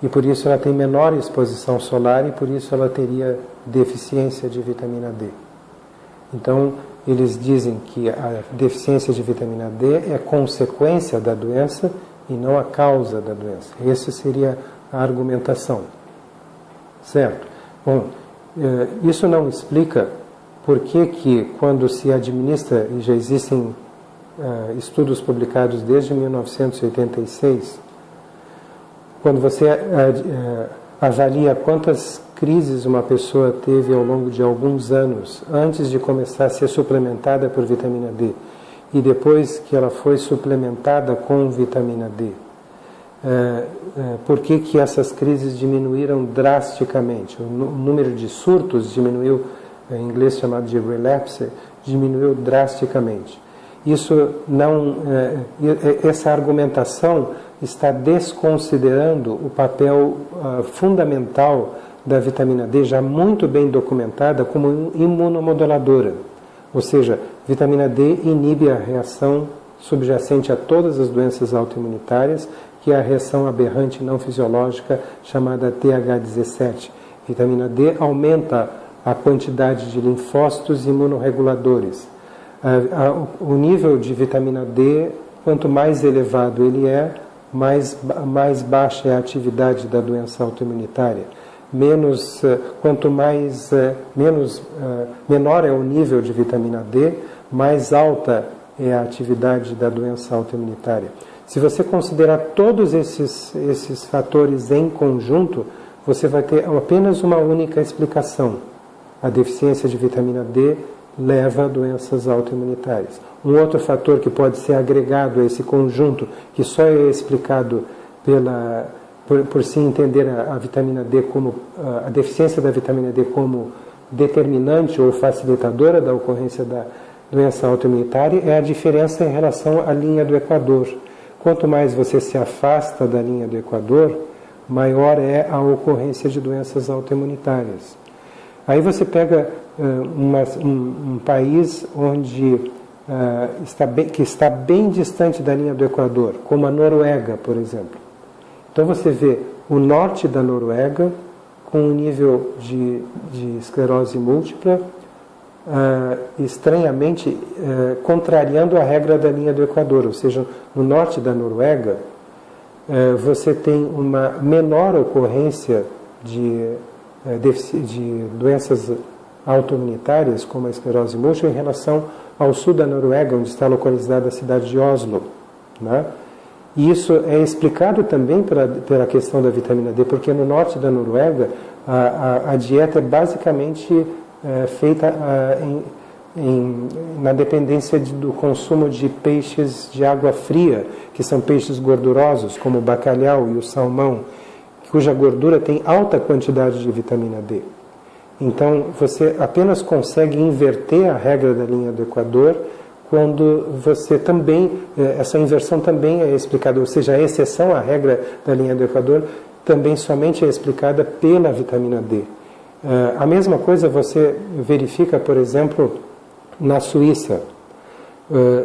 S1: E por isso ela tem menor exposição solar e por isso ela teria deficiência de vitamina D. Então, eles dizem que a deficiência de vitamina D é consequência da doença e não a causa da doença. Essa seria a argumentação. Certo? Bom, isso não explica por que quando se administra, e já existem estudos publicados desde 1986, quando você avalia quantas crises uma pessoa teve ao longo de alguns anos antes de começar a ser suplementada por vitamina D e depois que ela foi suplementada com vitamina D, por que essas crises diminuíram drasticamente? O número de surtos diminuiu, em inglês chamado de relapse, diminuiu drasticamente. Essa argumentação está desconsiderando o papel fundamental da vitamina D, já muito bem documentada como imunomoduladora. Ou seja, vitamina D inibe a reação subjacente a todas as doenças autoimunitárias, que é a reação aberrante não fisiológica chamada TH17. Vitamina D aumenta a quantidade de linfócitos imunorreguladores. O nível de vitamina D, quanto mais elevado ele é, mais baixa é a atividade da doença autoimunitária. Menor é o nível de vitamina D, mais alta é a atividade da doença autoimunitária. Se você considerar todos esses fatores em conjunto, você vai ter apenas uma única explicação. A deficiência de vitamina D leva a doenças autoimunitárias. Um outro fator que pode ser agregado a esse conjunto, que só é explicado por se entender a vitamina D como a deficiência da vitamina D como determinante ou facilitadora da ocorrência da doença autoimunitária, é a diferença em relação à linha do Equador. Quanto mais você se afasta da linha do Equador, maior é a ocorrência de doenças autoimunitárias. Aí você pega um país onde que está bem distante da linha do Equador, como a Noruega, por exemplo. Então você vê o norte da Noruega com um nível de esclerose múltipla estranhamente contrariando a regra da linha do Equador, ou seja, no norte da Noruega você tem uma menor ocorrência de doenças autoimunitárias, como a esclerose múltipla, em relação ao sul da Noruega, onde está localizada a cidade de Oslo, né? E isso é explicado também pela questão da vitamina D, porque no norte da Noruega a dieta é basicamente feita na dependência do consumo de peixes de água fria, que são peixes gordurosos, como o bacalhau e o salmão, cuja gordura tem alta quantidade de vitamina D. Então, você apenas consegue inverter a regra da linha do Equador quando você também, essa inversão também é explicada, ou seja, a exceção à regra da linha do Equador também somente é explicada pela vitamina D. A mesma coisa você verifica, por exemplo, na Suíça.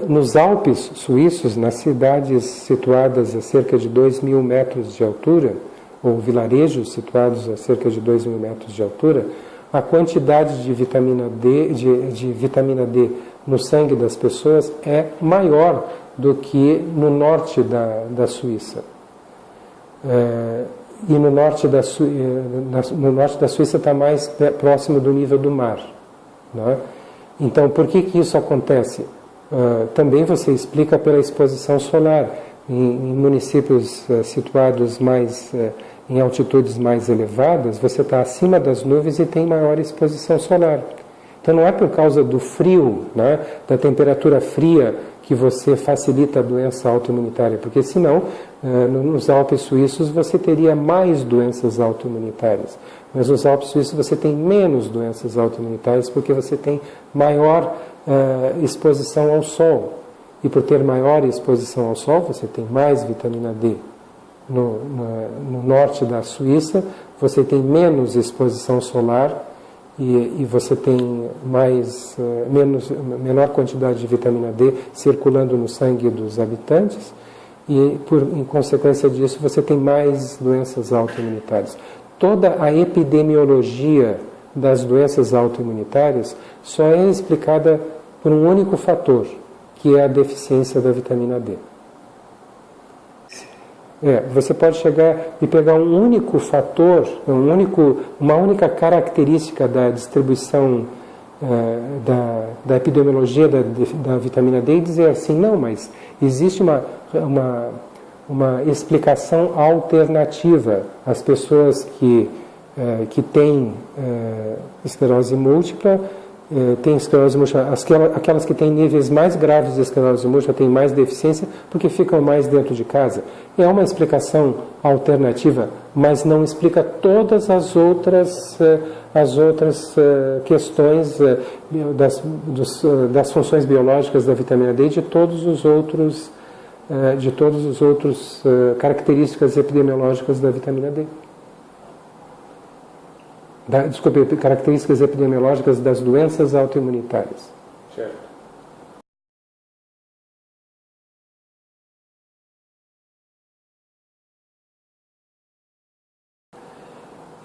S1: Nos Alpes suíços, nas cidades situadas a cerca de 2.000 metros de altura, ou vilarejos situados a cerca de 2.000 metros de altura, a quantidade de vitamina D no sangue das pessoas é maior do que no norte da Suíça. E no norte da Suíça está mais próximo do nível do mar, né? Então, por que isso acontece? Também você explica pela exposição solar. Em municípios situados mais em altitudes mais elevadas, você está acima das nuvens e tem maior exposição solar. Então não é por causa do frio, né, da temperatura fria, que você facilita a doença autoimunitária, porque senão nos Alpes suíços você teria mais doenças autoimunitárias. Mas nos Alpes suíços você tem menos doenças autoimunitárias porque você tem maior exposição ao sol. E por ter maior exposição ao sol, você tem mais vitamina D. No norte da Suíça, você tem menos exposição solar e você tem menor quantidade de vitamina D circulando no sangue dos habitantes e, em consequência disso, você tem mais doenças autoimunitárias. Toda a epidemiologia das doenças autoimunitárias só é explicada por um único fator, que é a deficiência da vitamina D. Você pode chegar e pegar um único fator, uma única característica da distribuição da epidemiologia da vitamina D e dizer assim, não, mas existe uma explicação alternativa. As pessoas que têm esclerose múltipla, aquelas que têm níveis mais graves de esclerose múltipla têm mais deficiência porque ficam mais dentro de casa. É uma explicação alternativa, mas não explica todas as outras questões das funções biológicas da vitamina D e de todos os outros características epidemiológicas da vitamina D. Características epidemiológicas das doenças autoimunitárias.
S2: Certo.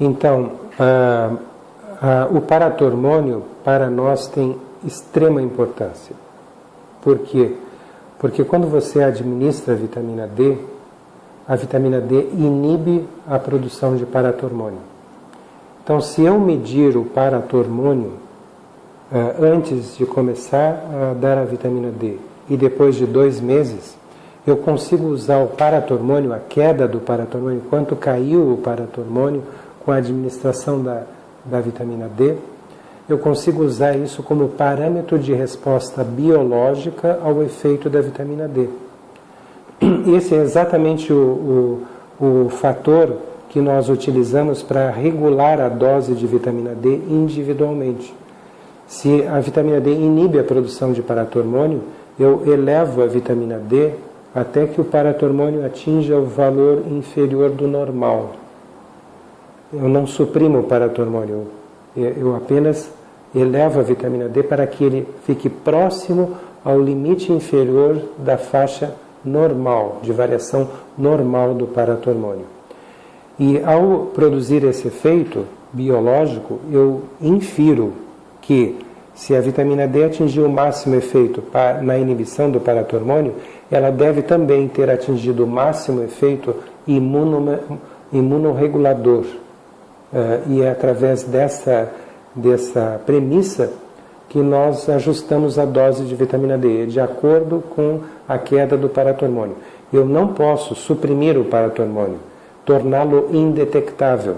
S1: Então, o paratormônio para nós tem extrema importância. Por quê? Porque quando você administra a vitamina D inibe a produção de paratormônio. Então, se eu medir o paratormônio antes de começar a dar a vitamina D e depois de 2 meses, eu consigo usar o paratormônio, a queda do paratormônio, quanto caiu o paratormônio com a administração da vitamina D, eu consigo usar isso como parâmetro de resposta biológica ao efeito da vitamina D. Esse é exatamente o fator que nós utilizamos para regular a dose de vitamina D individualmente. Se a vitamina D inibe a produção de paratormônio, eu elevo a vitamina D até que o paratormônio atinja o valor inferior do normal. Eu não suprimo o paratormônio, Eu apenas elevo a vitamina D para que ele fique próximo ao limite inferior da faixa normal, de variação normal do paratormônio. E ao produzir esse efeito biológico, eu infiro que se a vitamina D atingiu o máximo efeito na inibição do paratormônio, ela deve também ter atingido o máximo efeito imunorregulador. E é através dessa premissa que nós ajustamos a dose de vitamina D, de acordo com a queda do paratormônio. Eu não posso suprimir o paratormônio, torná-lo indetectável,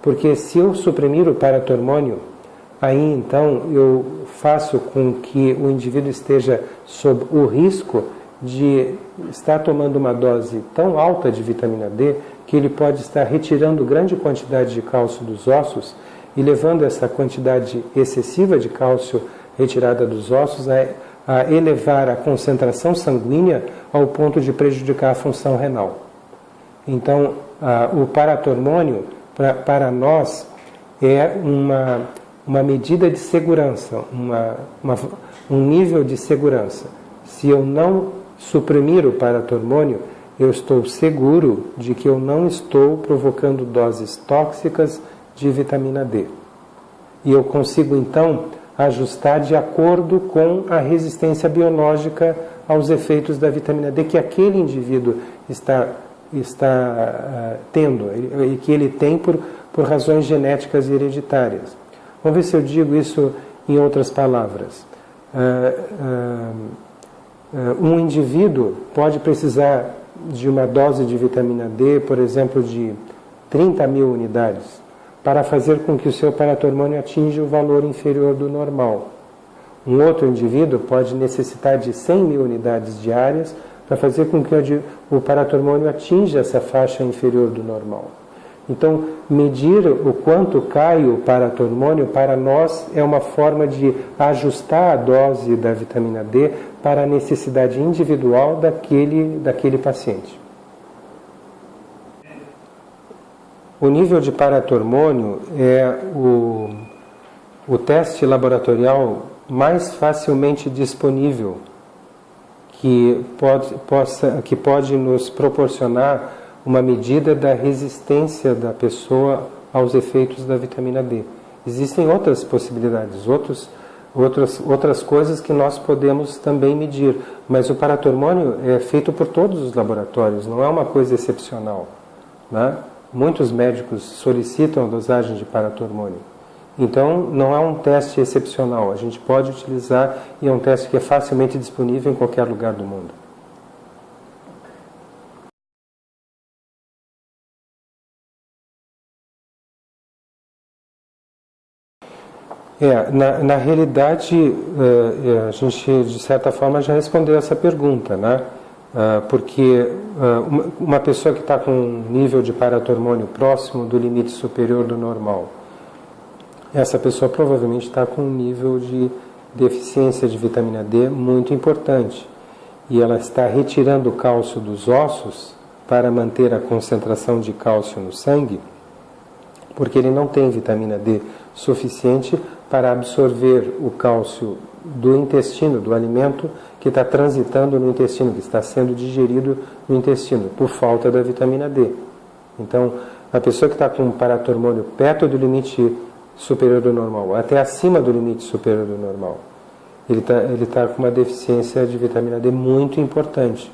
S1: porque se eu suprimir o paratormônio, aí então eu faço com que o indivíduo esteja sob o risco de estar tomando uma dose tão alta de vitamina D que ele pode estar retirando grande quantidade de cálcio dos ossos e levando essa quantidade excessiva de cálcio retirada dos ossos a elevar a concentração sanguínea ao ponto de prejudicar a função renal. Então, o paratormônio, para nós, é uma medida de segurança, um nível de segurança. Se eu não suprimir o paratormônio, eu estou seguro de que eu não estou provocando doses tóxicas de vitamina D. E eu consigo, então, ajustar de acordo com a resistência biológica aos efeitos da vitamina D que aquele indivíduo está tendo e que ele tem por razões genéticas e hereditárias. Vamos ver se eu digo isso em outras palavras. Um indivíduo pode precisar de uma dose de vitamina D, por exemplo, de 30.000 unidades, para fazer com que o seu paratormônio atinja o valor inferior do normal. Um outro indivíduo pode necessitar de 100.000 unidades diárias para fazer com que o paratormônio atinja essa faixa inferior do normal. Então, medir o quanto cai o paratormônio para nós é uma forma de ajustar a dose da vitamina D para a necessidade individual daquele paciente. O nível de paratormônio é o teste laboratorial mais facilmente disponível que pode nos proporcionar uma medida da resistência da pessoa aos efeitos da vitamina D. Existem outras possibilidades, outras coisas que nós podemos também medir, mas o paratormônio é feito por todos os laboratórios, não é uma coisa excepcional, né? Muitos médicos solicitam a dosagem de paratormônio. Então, não é um teste excepcional, a gente pode utilizar e é um teste que é facilmente disponível em qualquer lugar do mundo. Na realidade, a gente, de certa forma, já respondeu essa pergunta, né? Porque uma pessoa que está com um nível de paratormônio próximo do limite superior do normal, essa pessoa provavelmente está com um nível de deficiência de vitamina D muito importante. E ela está retirando o cálcio dos ossos para manter a concentração de cálcio no sangue, porque ele não tem vitamina D suficiente para absorver o cálcio do intestino, do alimento que está transitando no intestino, que está sendo digerido no intestino, por falta da vitamina D. Então, a pessoa que está com um paratormônio perto do limite superior do normal, até acima do limite superior do normal, ele tá com uma deficiência de vitamina D muito importante.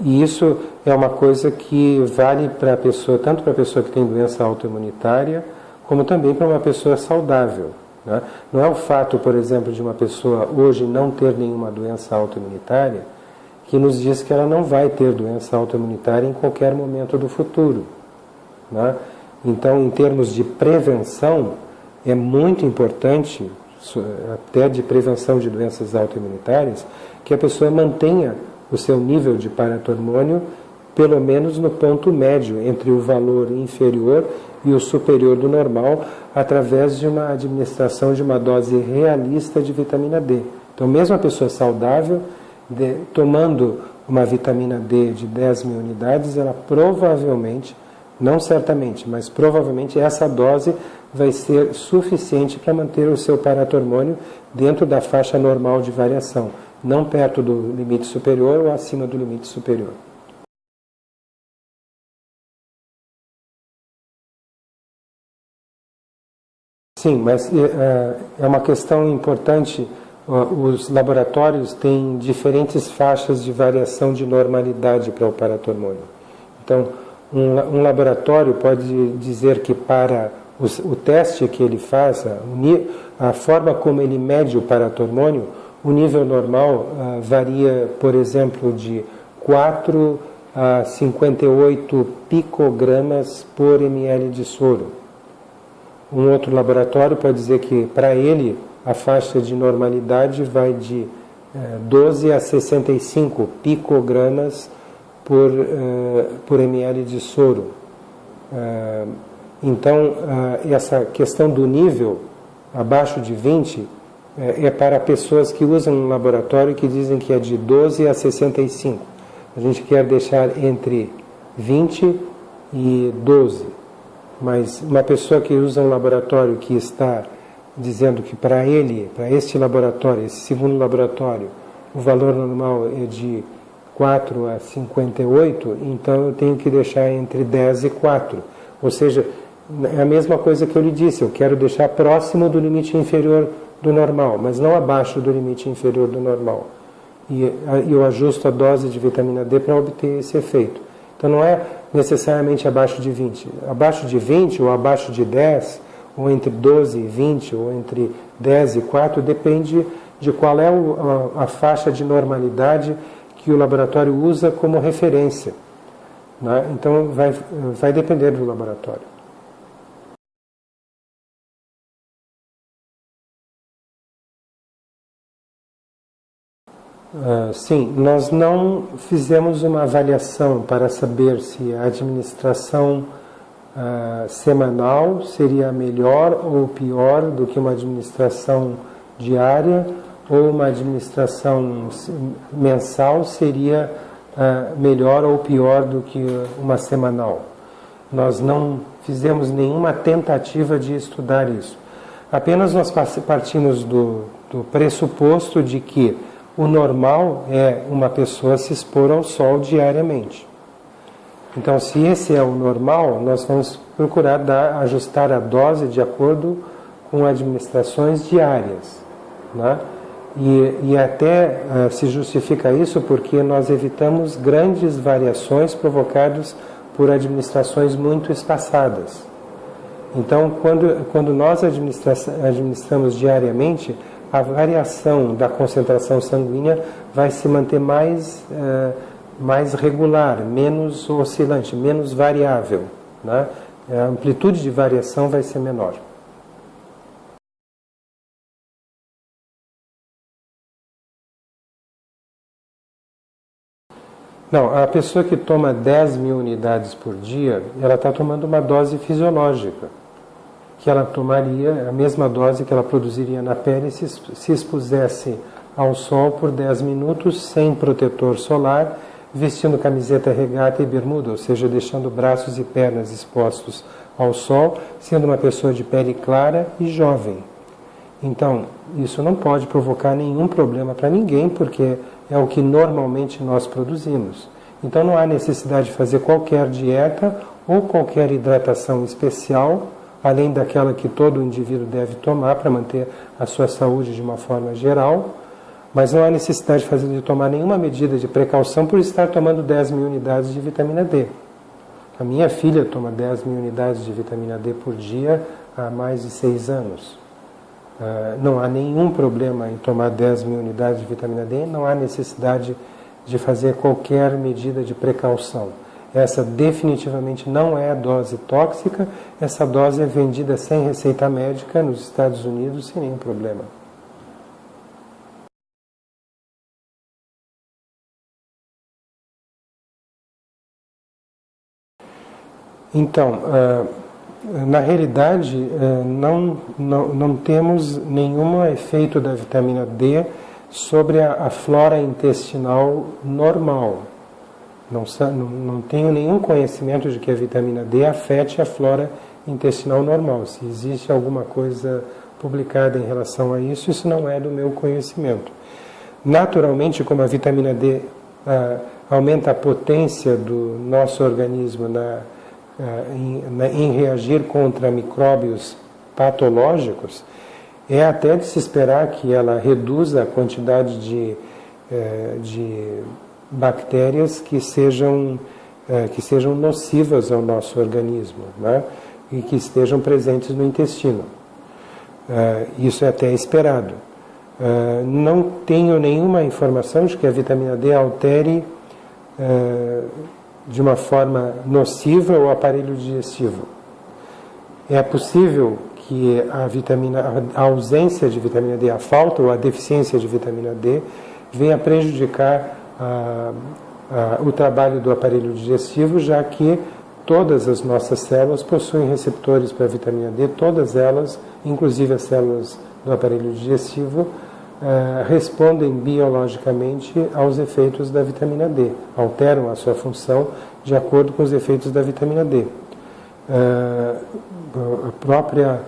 S1: E isso é uma coisa que vale para a pessoa, tanto para a pessoa que tem doença autoimunitária, como também para uma pessoa saudável, né? Não é o fato, por exemplo, de uma pessoa hoje não ter nenhuma doença autoimunitária que nos diz que ela não vai ter doença autoimunitária em qualquer momento do futuro, né? Então, em termos de prevenção, é muito importante, até de prevenção de doenças autoimunitárias, que a pessoa mantenha o seu nível de paratormônio pelo menos no ponto médio entre o valor inferior e o superior do normal, através de uma administração de uma dose realista de vitamina D. Então, mesmo a pessoa saudável, tomando uma vitamina D de 10.000 unidades, ela provavelmente Não certamente, mas provavelmente essa dose vai ser suficiente para manter o seu paratormônio dentro da faixa normal de variação, não perto do limite superior ou acima do limite superior. Sim, mas é uma questão importante. Os laboratórios têm diferentes faixas de variação de normalidade para o paratormônio. Então, um laboratório pode dizer que para o teste que ele faz, a forma como ele mede o paratormônio, o nível normal varia, por exemplo, de 4 a 58 picogramas por ml de soro. Um outro laboratório pode dizer que, para ele, a faixa de normalidade vai de 12 a 65 picogramas por ml de soro. Então, essa questão do nível abaixo de 20 é para pessoas que usam um laboratório que dizem que é de 12 a 65. A gente quer deixar entre 20 e 12. Mas uma pessoa que usa um laboratório que está dizendo que para este laboratório, esse segundo laboratório, o valor normal é de 4 a 58, então eu tenho que deixar entre 10 e 4. Ou seja, é a mesma coisa que eu lhe disse, eu quero deixar próximo do limite inferior do normal, mas não abaixo do limite inferior do normal. E eu ajusto a dose de vitamina D para obter esse efeito. Então não é necessariamente abaixo de 20. Abaixo de 20 ou abaixo de 10, ou entre 12 e 20, ou entre 10 e 4, depende de qual é a faixa de normalidade que o laboratório usa como referência. Né? Então vai depender do laboratório. Sim, nós não fizemos uma avaliação para saber se a administração semanal seria melhor ou pior do que uma administração diária, ou uma administração mensal seria melhor ou pior do que uma semanal. Nós não fizemos nenhuma tentativa de estudar isso. Apenas nós partimos do pressuposto de que o normal é uma pessoa se expor ao sol diariamente. Então, se esse é o normal, nós vamos procurar ajustar a dose de acordo com administrações diárias. Né? E até se justifica isso porque nós evitamos grandes variações provocadas por administrações muito espaçadas. Então, quando nós administramos diariamente, a variação da concentração sanguínea vai se manter mais regular, menos oscilante, menos variável. Né? A amplitude de variação vai ser menor. Não, a pessoa que toma 10 mil unidades por dia, ela está tomando uma dose fisiológica, que ela tomaria a mesma dose que ela produziria na pele se expusesse ao sol por 10 minutos sem protetor solar, vestindo camiseta regata e bermuda, ou seja, deixando braços e pernas expostos ao sol, sendo uma pessoa de pele clara e jovem. Então, isso não pode provocar nenhum problema para ninguém, porque é o que normalmente nós produzimos. Então não há necessidade de fazer qualquer dieta ou qualquer hidratação especial, além daquela que todo indivíduo deve tomar para manter a sua saúde de uma forma geral, mas não há necessidade de tomar nenhuma medida de precaução por estar tomando 10 mil unidades de vitamina D. A minha filha toma 10 mil unidades de vitamina D por dia há mais de 6 anos. Não há nenhum problema em tomar 10 mil unidades de vitamina D, não há necessidade de fazer qualquer medida de precaução. Essa definitivamente não é a dose tóxica, essa dose é vendida sem receita médica nos Estados Unidos sem nenhum problema. Então, na realidade, não temos nenhum efeito da vitamina D sobre a flora intestinal normal. Não tenho nenhum conhecimento de que a vitamina D afete a flora intestinal normal. Se existe alguma coisa publicada em relação a isso, isso não é do meu conhecimento. Naturalmente, como a vitamina D aumenta a potência do nosso organismo em reagir contra micróbios patológicos, é até de se esperar que ela reduza a quantidade de bactérias que sejam nocivas ao nosso organismo, né? E que estejam presentes no intestino. Isso é até esperado. Não tenho nenhuma informação de que a vitamina D altere de uma forma nociva o aparelho digestivo. É possível que a ausência de vitamina D, a falta ou a deficiência de vitamina D, venha prejudicar o trabalho do aparelho digestivo, já que todas as nossas células possuem receptores para a vitamina D, todas elas, inclusive as células do aparelho digestivo, respondem biologicamente aos efeitos da vitamina D, alteram a sua função de acordo com os efeitos da vitamina D. A própria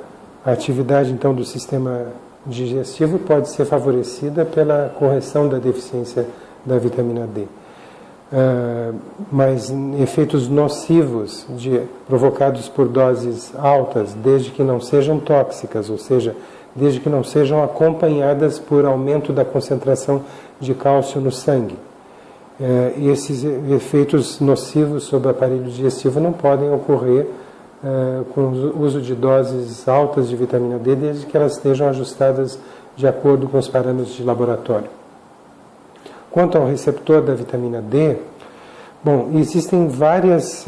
S1: atividade, então, do sistema digestivo pode ser favorecida pela correção da deficiência da vitamina D. Mas efeitos nocivos provocados por doses altas, desde que não sejam tóxicas, ou seja, desde que não sejam acompanhadas por aumento da concentração de cálcio no sangue. Esses efeitos nocivos sobre o aparelho digestivo não podem ocorrer com o uso de doses altas de vitamina D, desde que elas estejam ajustadas de acordo com os parâmetros de laboratório. Quanto ao receptor da vitamina D, bom, existem várias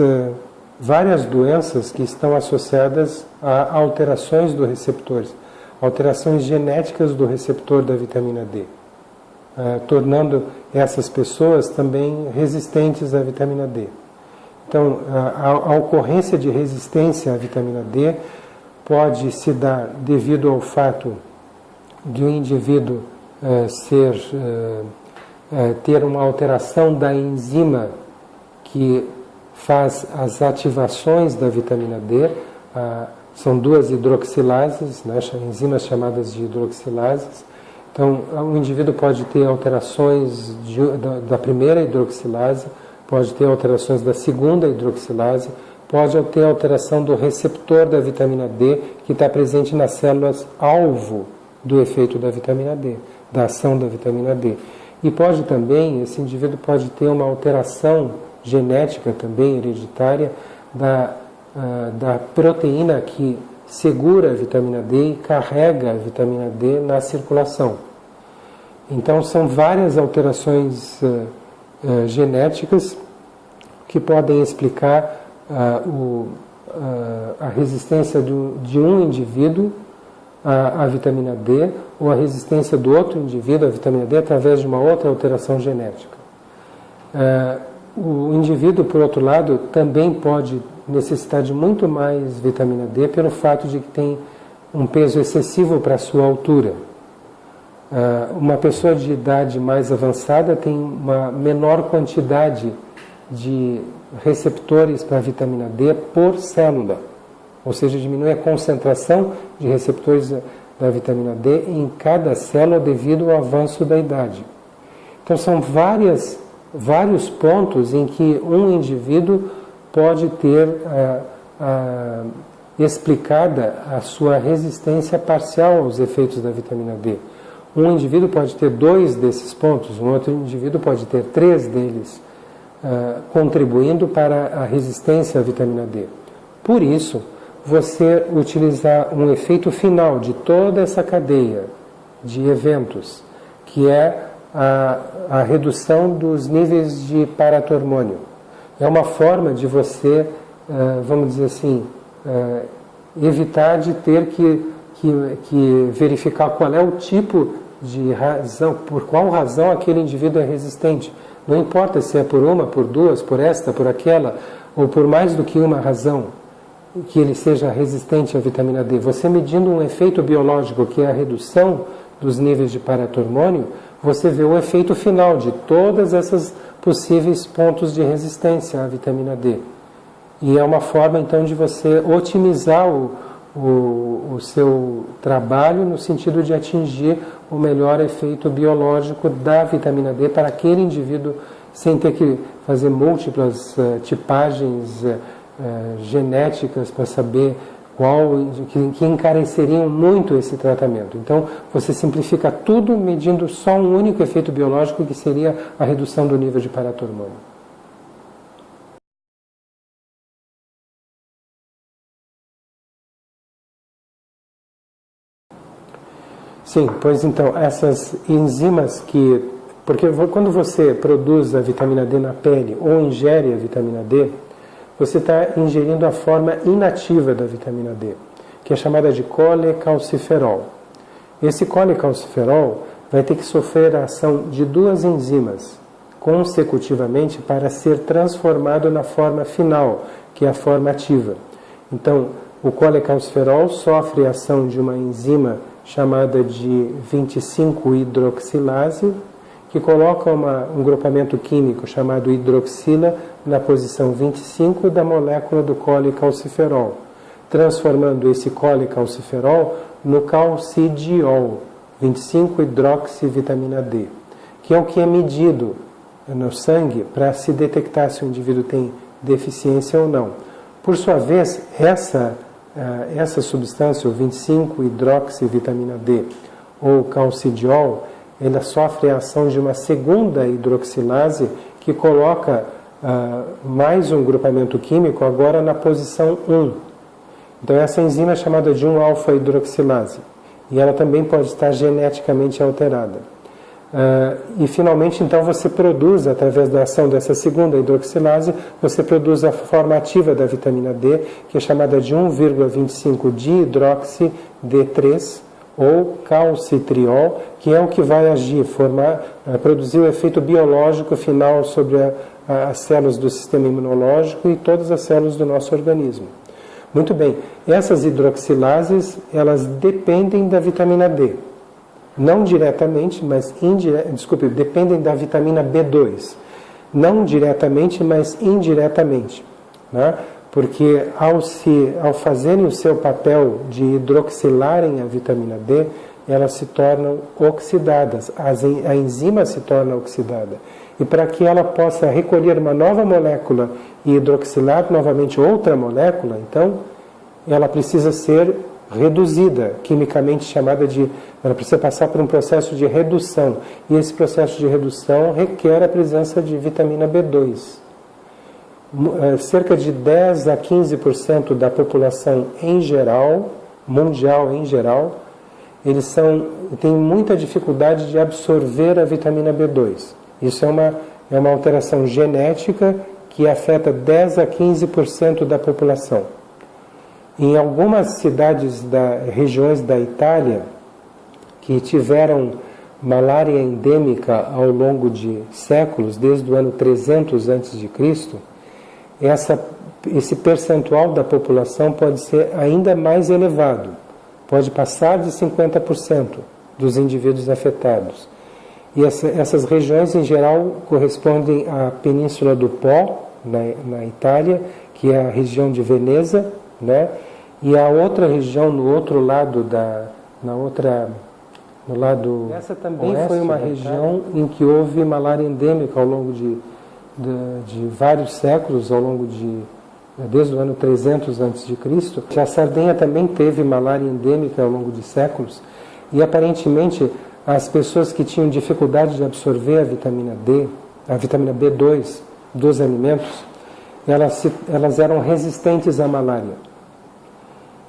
S1: doenças que estão associadas a alterações do receptor, alterações genéticas do receptor da vitamina D, tornando essas pessoas também resistentes à vitamina D. Então, a ocorrência de resistência à vitamina D pode se dar devido ao fato de um indivíduo ter uma alteração da enzima que faz as ativações da vitamina D. São duas hidroxilases, né, enzimas chamadas de hidroxilases. Então, o indivíduo pode ter alterações da primeira hidroxilase, pode ter alterações da segunda hidroxilase, pode ter alteração do receptor da vitamina D, que está presente nas células alvo do efeito da vitamina D, da ação da vitamina D. E pode também, esse indivíduo pode ter uma alteração genética também, hereditária, da proteína que segura a vitamina D e carrega a vitamina D na circulação. Então, são várias alterações genéticas que podem explicar a resistência de um indivíduo à vitamina D ou a resistência do outro indivíduo à vitamina D através de uma outra alteração genética. O indivíduo, por outro lado, também pode necessitar de muito mais vitamina D pelo fato de que tem um peso excessivo para a sua altura. Uma pessoa de idade mais avançada tem uma menor quantidade de receptores para a vitamina D por célula, ou seja, diminui a concentração de receptores da vitamina D em cada célula devido ao avanço da idade. Então, são vários pontos em que um indivíduo pode ter explicada a sua resistência parcial aos efeitos da vitamina D. Um indivíduo pode ter 2 desses pontos, um outro indivíduo pode ter 3 deles, contribuindo para a resistência à vitamina D. Por isso, você utilizar um efeito final de toda essa cadeia de eventos, que é a redução dos níveis de paratormônio. É uma forma de você, vamos dizer assim, evitar de ter que verificar qual é o tipo de razão, por qual razão aquele indivíduo é resistente. Não importa se é por uma, por duas, por esta, por aquela, ou por mais do que uma razão que ele seja resistente à vitamina D. Você medindo um efeito biológico, que é a redução dos níveis de paratormônio, você vê o efeito final de todas essas possíveis pontos de resistência à vitamina D. E é uma forma, então, de você otimizar o seu trabalho no sentido de atingir o melhor efeito biológico da vitamina D para aquele indivíduo, sem ter que fazer múltiplas tipagens genéticas para saber que encareceriam muito esse tratamento. Então, você simplifica tudo medindo só um único efeito biológico, que seria a redução do nível de paratormônio. Sim, pois então, essas enzimas porque quando você produz a vitamina D na pele ou ingere a vitamina D, você está ingerindo a forma inativa da vitamina D, que é chamada de colecalciferol. Esse colecalciferol vai ter que sofrer a ação de duas enzimas consecutivamente para ser transformado na forma final, que é a forma ativa. Então, o colecalciferol sofre a ação de uma enzima chamada de 25-hidroxilase, que coloca um grupamento químico chamado hidroxila na posição 25 da molécula do colecalciferol, transformando esse colecalciferol no calcidiol, 25-hidroxivitamina D, que é o que é medido no sangue para se detectar se o indivíduo tem deficiência ou não. Por sua vez, essa substância, o 25-hidroxivitamina D, ou calcidiol, ela sofre a ação de uma segunda hidroxilase que coloca mais um grupamento químico agora na posição 1. Então essa enzima é chamada de 1-alfa-hidroxilase e ela também pode estar geneticamente alterada. E finalmente, então, você produz, através da ação dessa segunda hidroxilase, você produz a forma ativa da vitamina D, que é chamada de 1,25-dihidroxi D3, ou calcitriol, que é o que vai agir, produzir o efeito biológico final sobre as células do sistema imunológico e todas as células do nosso organismo. Muito bem, essas hidroxilases, elas dependem da vitamina D. Não diretamente, mas dependem da vitamina B2. Não diretamente, mas indiretamente. Né? Porque ao fazerem o seu papel de hidroxilarem a vitamina D, elas se tornam oxidadas, a enzima se torna oxidada. E para que ela possa recolher uma nova molécula e hidroxilar novamente outra molécula, então, ela precisa ser reduzida, quimicamente ela precisa passar por um processo de redução. E esse processo de redução requer a presença de vitamina B2. Cerca de 10 a 15% da população em geral, mundial em geral, eles têm muita dificuldade de absorver a vitamina B2. Isso é uma alteração genética que afeta 10 a 15% da população. Em algumas regiões da Itália que tiveram malária endêmica ao longo de séculos, desde o ano 300 a.C., esse percentual da população pode ser ainda mais elevado, pode passar de 50% dos indivíduos afetados. E essas regiões, em geral, correspondem à Península do Po, na Itália, que é a região de Veneza, né? E a outra região no outro lado no lado essa também oeste, foi uma região em que houve malária endêmica ao longo de vários séculos, desde o ano 300 a.C. A Sardenha também teve malária endêmica ao longo de séculos e aparentemente as pessoas que tinham dificuldade de absorver a vitamina D, a vitamina B2 dos alimentos, elas eram resistentes à malária.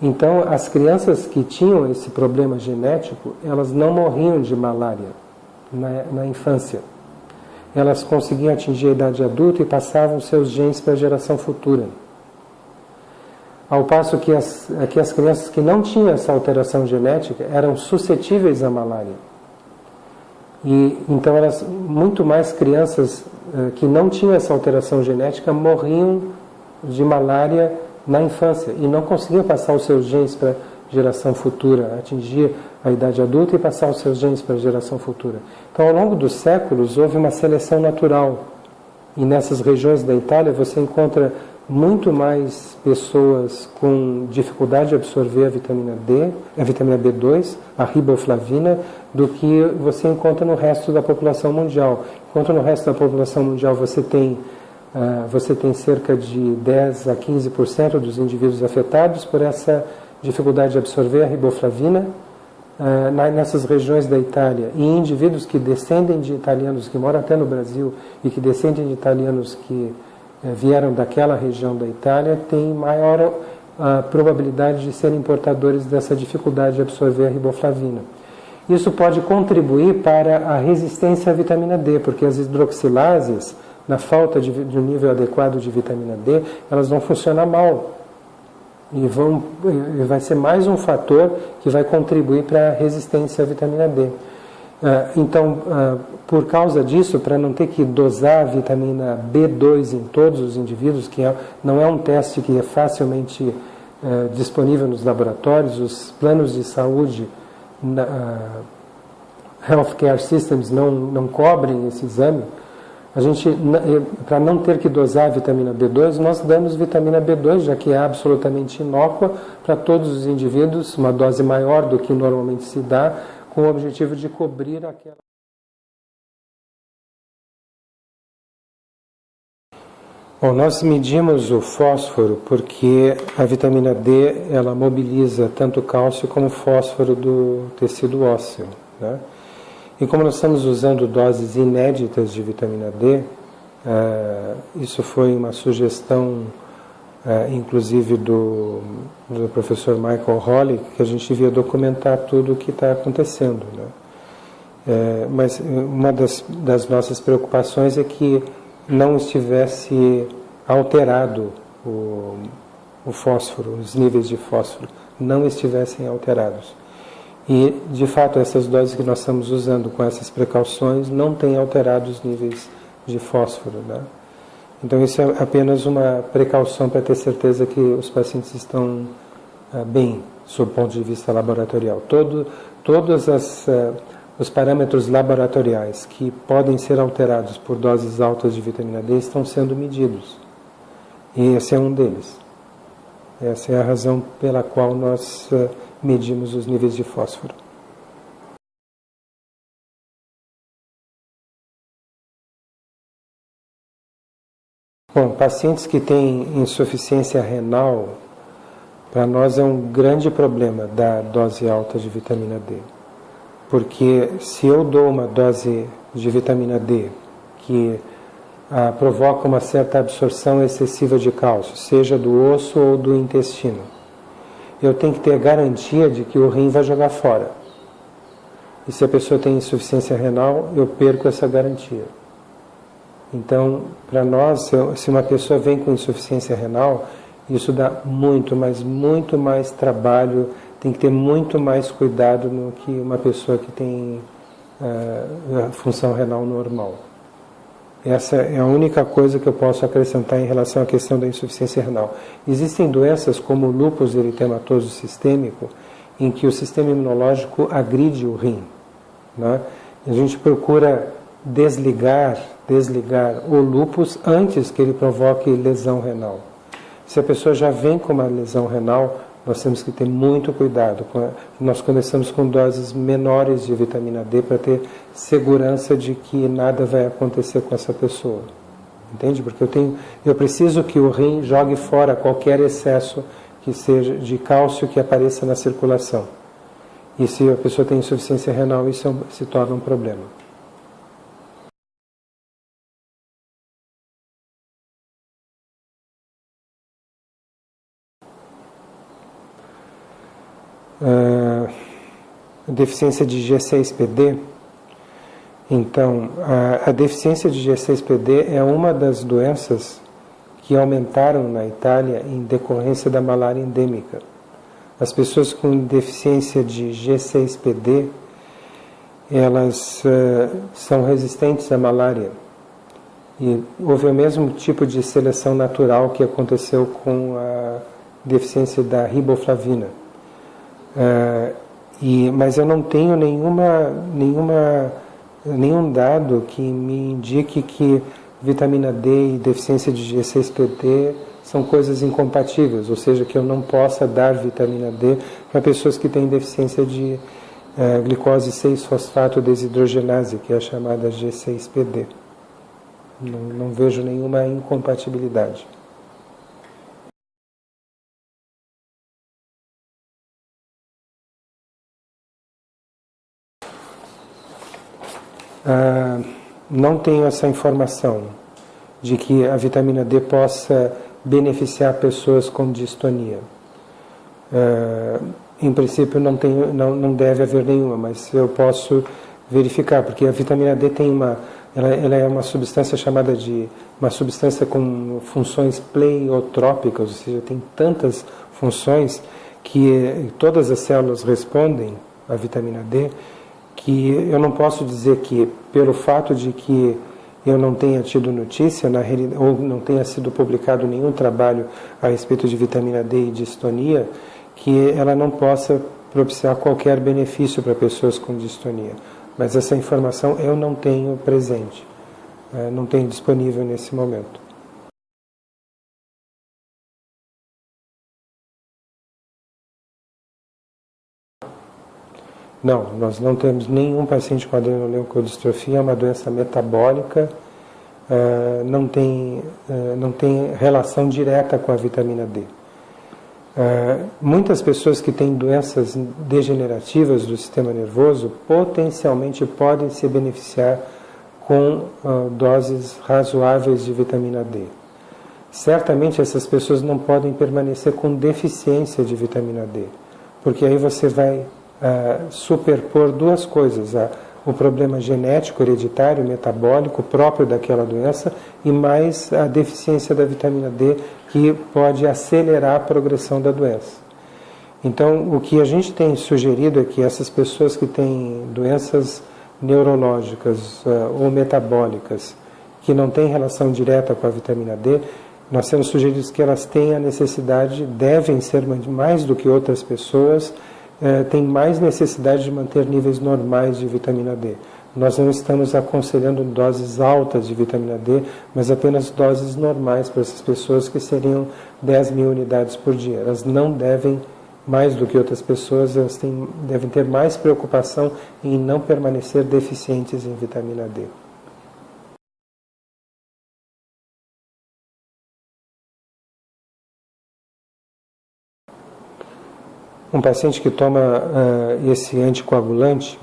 S1: Então, as crianças que tinham esse problema genético, elas não morriam de malária na infância. Elas conseguiam atingir a idade adulta e passavam seus genes para a geração futura. Ao passo que as crianças que não tinham essa alteração genética eram suscetíveis à malária. E então, muito mais crianças que não tinham essa alteração genética morriam de malária na infância e não conseguiam passar os seus genes para geração futura, atingir a idade adulta e passar os seus genes para a geração futura. Então, ao longo dos séculos, houve uma seleção natural. E nessas regiões da Itália você encontra muito mais pessoas com dificuldade de absorver a vitamina D, a vitamina B2, a riboflavina, do que você encontra no resto da população mundial. Enquanto no resto da população mundial você tem cerca de 10 a 15% dos indivíduos afetados por essa dificuldade de absorver a riboflavina, nessas regiões da Itália, e indivíduos que descendem de italianos, que moram até no Brasil, e que descendem de italianos que vieram daquela região da Itália, têm maior probabilidade de serem portadores dessa dificuldade de absorver a riboflavina. Isso pode contribuir para a resistência à vitamina D, porque as hidroxilases, na falta de um nível adequado de vitamina D, elas vão funcionar mal. E vai ser mais um fator que vai contribuir para a resistência à vitamina D. Então, por causa disso, para não ter que dosar a vitamina B2 em todos os indivíduos, que não é um teste que é facilmente disponível nos laboratórios, os planos de saúde, healthcare systems não cobrem esse exame, para não ter que dosar a vitamina B2, nós damos vitamina B2, já que é absolutamente inócua para todos os indivíduos, uma dose maior do que normalmente se dá, com o objetivo de cobrir aquela... Bom, nós medimos o fósforo porque a vitamina D ela mobiliza tanto o cálcio como o fósforo do tecido ósseo, né? E como nós estamos usando doses inéditas de vitamina D, isso foi uma sugestão, inclusive do professor Michael Holly, que a gente devia documentar tudo o que está acontecendo, né? Mas uma das nossas preocupações é que não estivesse alterado o fósforo, os níveis de fósforo não estivessem alterados. E, de fato, essas doses que nós estamos usando com essas precauções não têm alterado os níveis de fósforo, né? Então, isso é apenas uma precaução para ter certeza que os pacientes estão bem, sob o ponto de vista laboratorial. Todos os parâmetros laboratoriais que podem ser alterados por doses altas de vitamina D estão sendo medidos. E esse é um deles. Essa é a razão pela qual nós medimos os níveis de fósforo. Bom, pacientes que têm insuficiência renal, para nós é um grande problema da dose alta de vitamina D. Porque se eu dou uma dose de vitamina D que provoca uma certa absorção excessiva de cálcio, seja do osso ou do intestino, eu tenho que ter a garantia de que o rim vai jogar fora. E se a pessoa tem insuficiência renal, eu perco essa garantia. Então, para nós, se uma pessoa vem com insuficiência renal, isso dá muito, mas muito mais trabalho, tem que ter muito mais cuidado do que uma pessoa que tem função renal normal. Essa é a única coisa que eu posso acrescentar em relação à questão da insuficiência renal. Existem doenças como o lúpus eritematoso sistêmico, em que o sistema imunológico agride o rim, né? A gente procura desligar o lúpus antes que ele provoque lesão renal. Se a pessoa já vem com uma lesão renal, nós temos que ter muito cuidado. Nós começamos com doses menores de vitamina D para ter segurança de que nada vai acontecer com essa pessoa. Entende? Porque eu preciso que o rim jogue fora qualquer excesso que seja de cálcio que apareça na circulação. E se a pessoa tem insuficiência renal, isso se torna um problema. Deficiência de G6PD. Então, a deficiência de G6PD é uma das doenças que aumentaram na Itália em decorrência da malária endêmica. As pessoas com deficiência de G6PD, elas são resistentes à malária. E houve o mesmo tipo de seleção natural que aconteceu com a deficiência da riboflavina. Mas eu não tenho nenhum dado que me indique que vitamina D e deficiência de G6PD são coisas incompatíveis, ou seja, que eu não possa dar vitamina D para pessoas que têm deficiência de glicose 6-fosfato desidrogenase, que é a chamada G6PD. Não vejo nenhuma incompatibilidade. Não tenho essa informação de que a vitamina D possa beneficiar pessoas com distonia. Em princípio não deve haver nenhuma, mas eu posso verificar, porque a vitamina D tem ela é uma substância chamada de uma substância com funções pleiotrópicas, ou seja, tem tantas funções que todas as células respondem à vitamina D, que eu não posso dizer que pelo fato de que eu não tenha tido notícia, ou não tenha sido publicado nenhum trabalho a respeito de vitamina D e distonia, que ela não possa propiciar qualquer benefício para pessoas com distonia. Mas essa informação eu não tenho presente, não tenho disponível nesse momento. Não, nós não temos nenhum paciente com adrenoleucodistrofia, é uma doença metabólica, não tem relação direta com a vitamina D. Muitas pessoas que têm doenças degenerativas do sistema nervoso potencialmente podem se beneficiar com doses razoáveis de vitamina D. Certamente essas pessoas não podem permanecer com deficiência de vitamina D, porque aí você vai superpor duas coisas, o problema genético, hereditário, metabólico próprio daquela doença e mais a deficiência da vitamina D, que pode acelerar a progressão da doença. Então, o que a gente tem sugerido é que essas pessoas que têm doenças neurológicas ou metabólicas, que não têm relação direta com a vitamina D, nós temos sugerido que elas têm a necessidade, devem ser mais do que outras pessoas, têm mais necessidade de manter níveis normais de vitamina D. Nós não estamos aconselhando doses altas de vitamina D, mas apenas doses normais para essas pessoas, que seriam 10.000 unidades por dia. Elas não devem, mais do que outras pessoas, elas devem ter mais preocupação em não permanecer deficientes em vitamina D. Um paciente que toma esse anticoagulante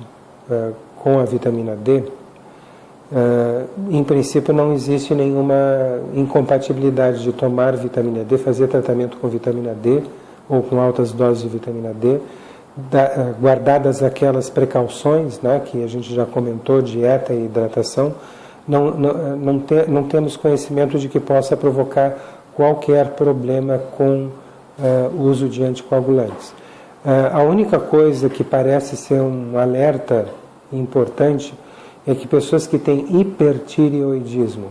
S1: com a vitamina D, em princípio não existe nenhuma incompatibilidade de tomar vitamina D, fazer tratamento com vitamina D ou com altas doses de vitamina D, guardadas aquelas precauções, né, que a gente já comentou, dieta e hidratação. Não temos conhecimento de que possa provocar qualquer problema com o uso de anticoagulantes. A única coisa que parece ser um alerta importante é que pessoas que têm hipertireoidismo,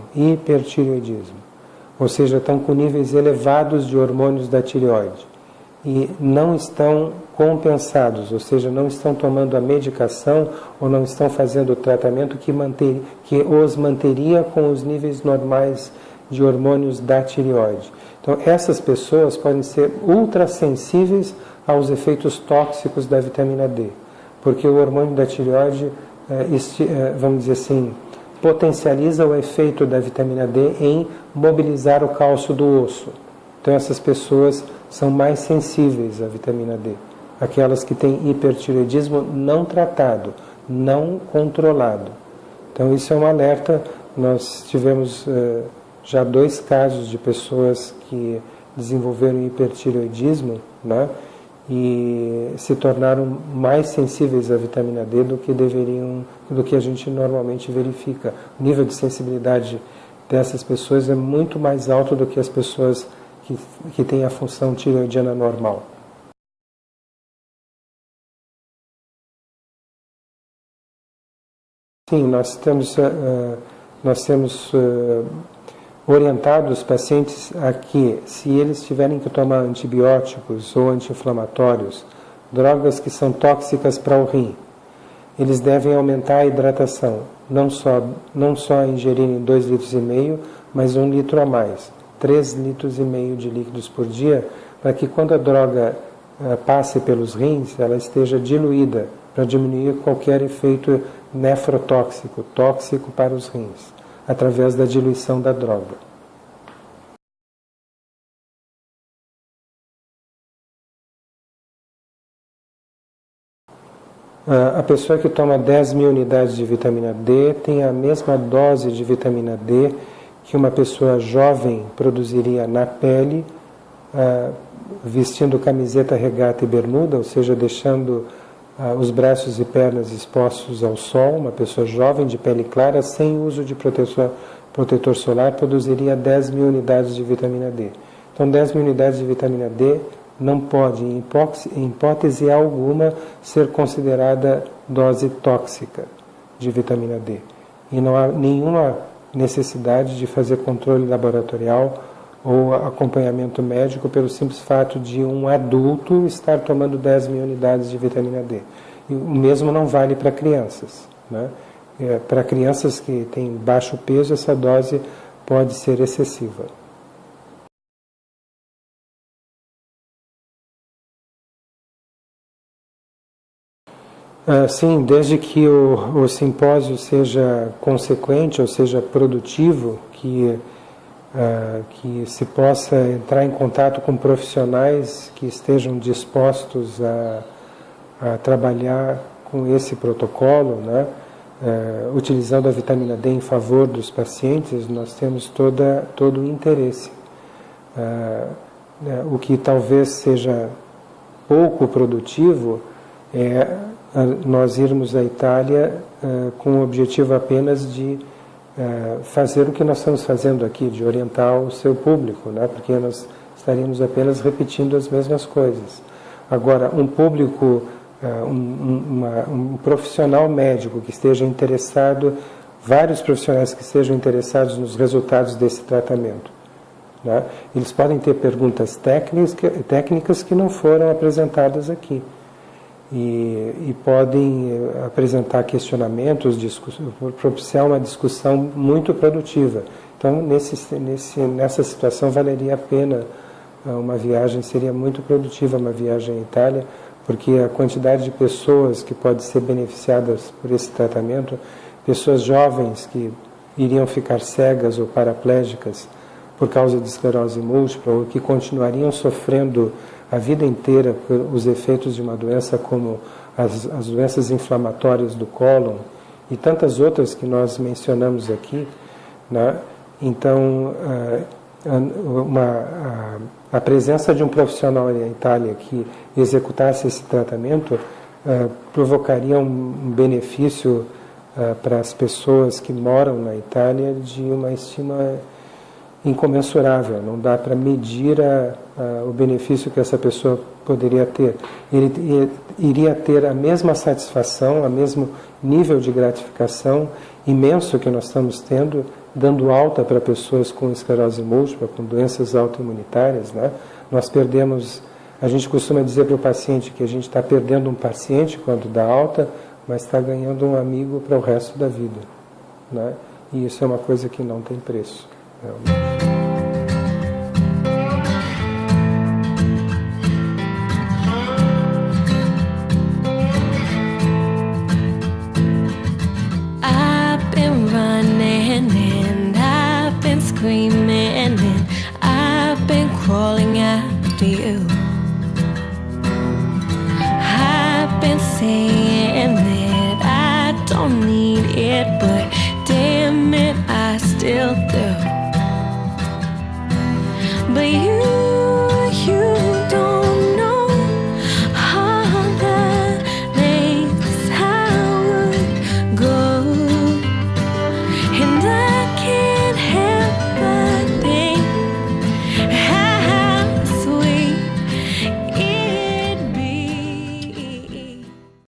S1: ou seja, estão com níveis elevados de hormônios da tireoide e não estão compensados, ou seja, não estão tomando a medicação ou não estão fazendo o tratamento que os manteria com os níveis normais de hormônios da tireoide. Então, essas pessoas podem ser ultrassensíveis aos efeitos tóxicos da vitamina D, porque o hormônio da tireoide, vamos dizer assim, potencializa o efeito da vitamina D em mobilizar o cálcio do osso. Então essas pessoas são mais sensíveis à vitamina D, aquelas que têm hipertireoidismo não tratado, não controlado. Então isso é um alerta. Nós tivemos já 2 casos de pessoas que desenvolveram hipertireoidismo, né, e se tornaram mais sensíveis à vitamina D do que a gente normalmente verifica. O nível de sensibilidade dessas pessoas é muito mais alto do que as pessoas que têm a função tireoidiana normal. Sim, nós temos orientado os pacientes a que, se eles tiverem que tomar antibióticos ou anti-inflamatórios drogas que são tóxicas para o rim. Eles devem aumentar a hidratação, não só ingerirem 2,5 litros, mas 1 litro a mais, 3,5 litros de líquidos por dia, para que quando a droga passe pelos rins, ela esteja diluída, para diminuir qualquer efeito nefrotóxico, tóxico para os rins, através da diluição da droga. A pessoa que toma 10.000 unidades de vitamina D tem a mesma dose de vitamina D que uma pessoa jovem produziria na pele, vestindo camiseta, regata e bermuda, ou seja, deixando os braços e pernas expostos ao sol. Uma pessoa jovem de pele clara, sem uso de protetor solar, produziria 10.000 unidades de vitamina D. Então, 10.000 unidades de vitamina D não pode, em hipótese alguma, ser considerada dose tóxica de vitamina D. E não há nenhuma necessidade de fazer controle laboratorial ou acompanhamento médico pelo simples fato de um adulto estar tomando 10.000 unidades de vitamina D. E o mesmo não vale para crianças, né? Para crianças que têm baixo peso, essa dose pode ser excessiva. Sim, desde que o simpósio seja consequente, ou seja, produtivo, que se possa entrar em contato com profissionais que estejam dispostos a trabalhar com esse protocolo, né? Utilizando a vitamina D em favor dos pacientes, nós temos todo o interesse. O que talvez seja pouco produtivo é nós irmos à Itália com o objetivo apenas de fazer o que nós estamos fazendo aqui, de orientar o seu público, né? Porque nós estaríamos apenas repetindo as mesmas coisas. Agora, um público, um profissional médico que esteja interessado, vários profissionais que estejam interessados nos resultados desse tratamento, né? Eles podem ter perguntas técnicas que não foram apresentadas aqui. E podem apresentar questionamentos, propiciar uma discussão muito produtiva. Então, nessa situação, valeria a pena uma viagem, seria muito produtiva uma viagem à Itália, porque a quantidade de pessoas que podem ser beneficiadas por esse tratamento, pessoas jovens que iriam ficar cegas ou paraplégicas por causa de esclerose múltipla, ou que continuariam sofrendo a vida inteira por os efeitos de uma doença como as doenças inflamatórias do cólon e tantas outras que nós mencionamos aqui, né? Então, a presença de um profissional na Itália que executasse esse tratamento provocaria um benefício para as pessoas que moram na Itália de uma estima incomensurável. Não dá para medir o benefício que essa pessoa poderia ter. Ele iria ter a mesma satisfação, o mesmo nível de gratificação imenso que nós estamos tendo, dando alta para pessoas com esclerose múltipla, com doenças autoimunitárias, né? Nós perdemos, a gente costuma dizer para o paciente que a gente está perdendo um paciente quando dá alta, mas está ganhando um amigo para o resto da vida, né? E isso é uma coisa que não tem preço, realmente.
S2: Screaming and I've been crawling after you. I've been saying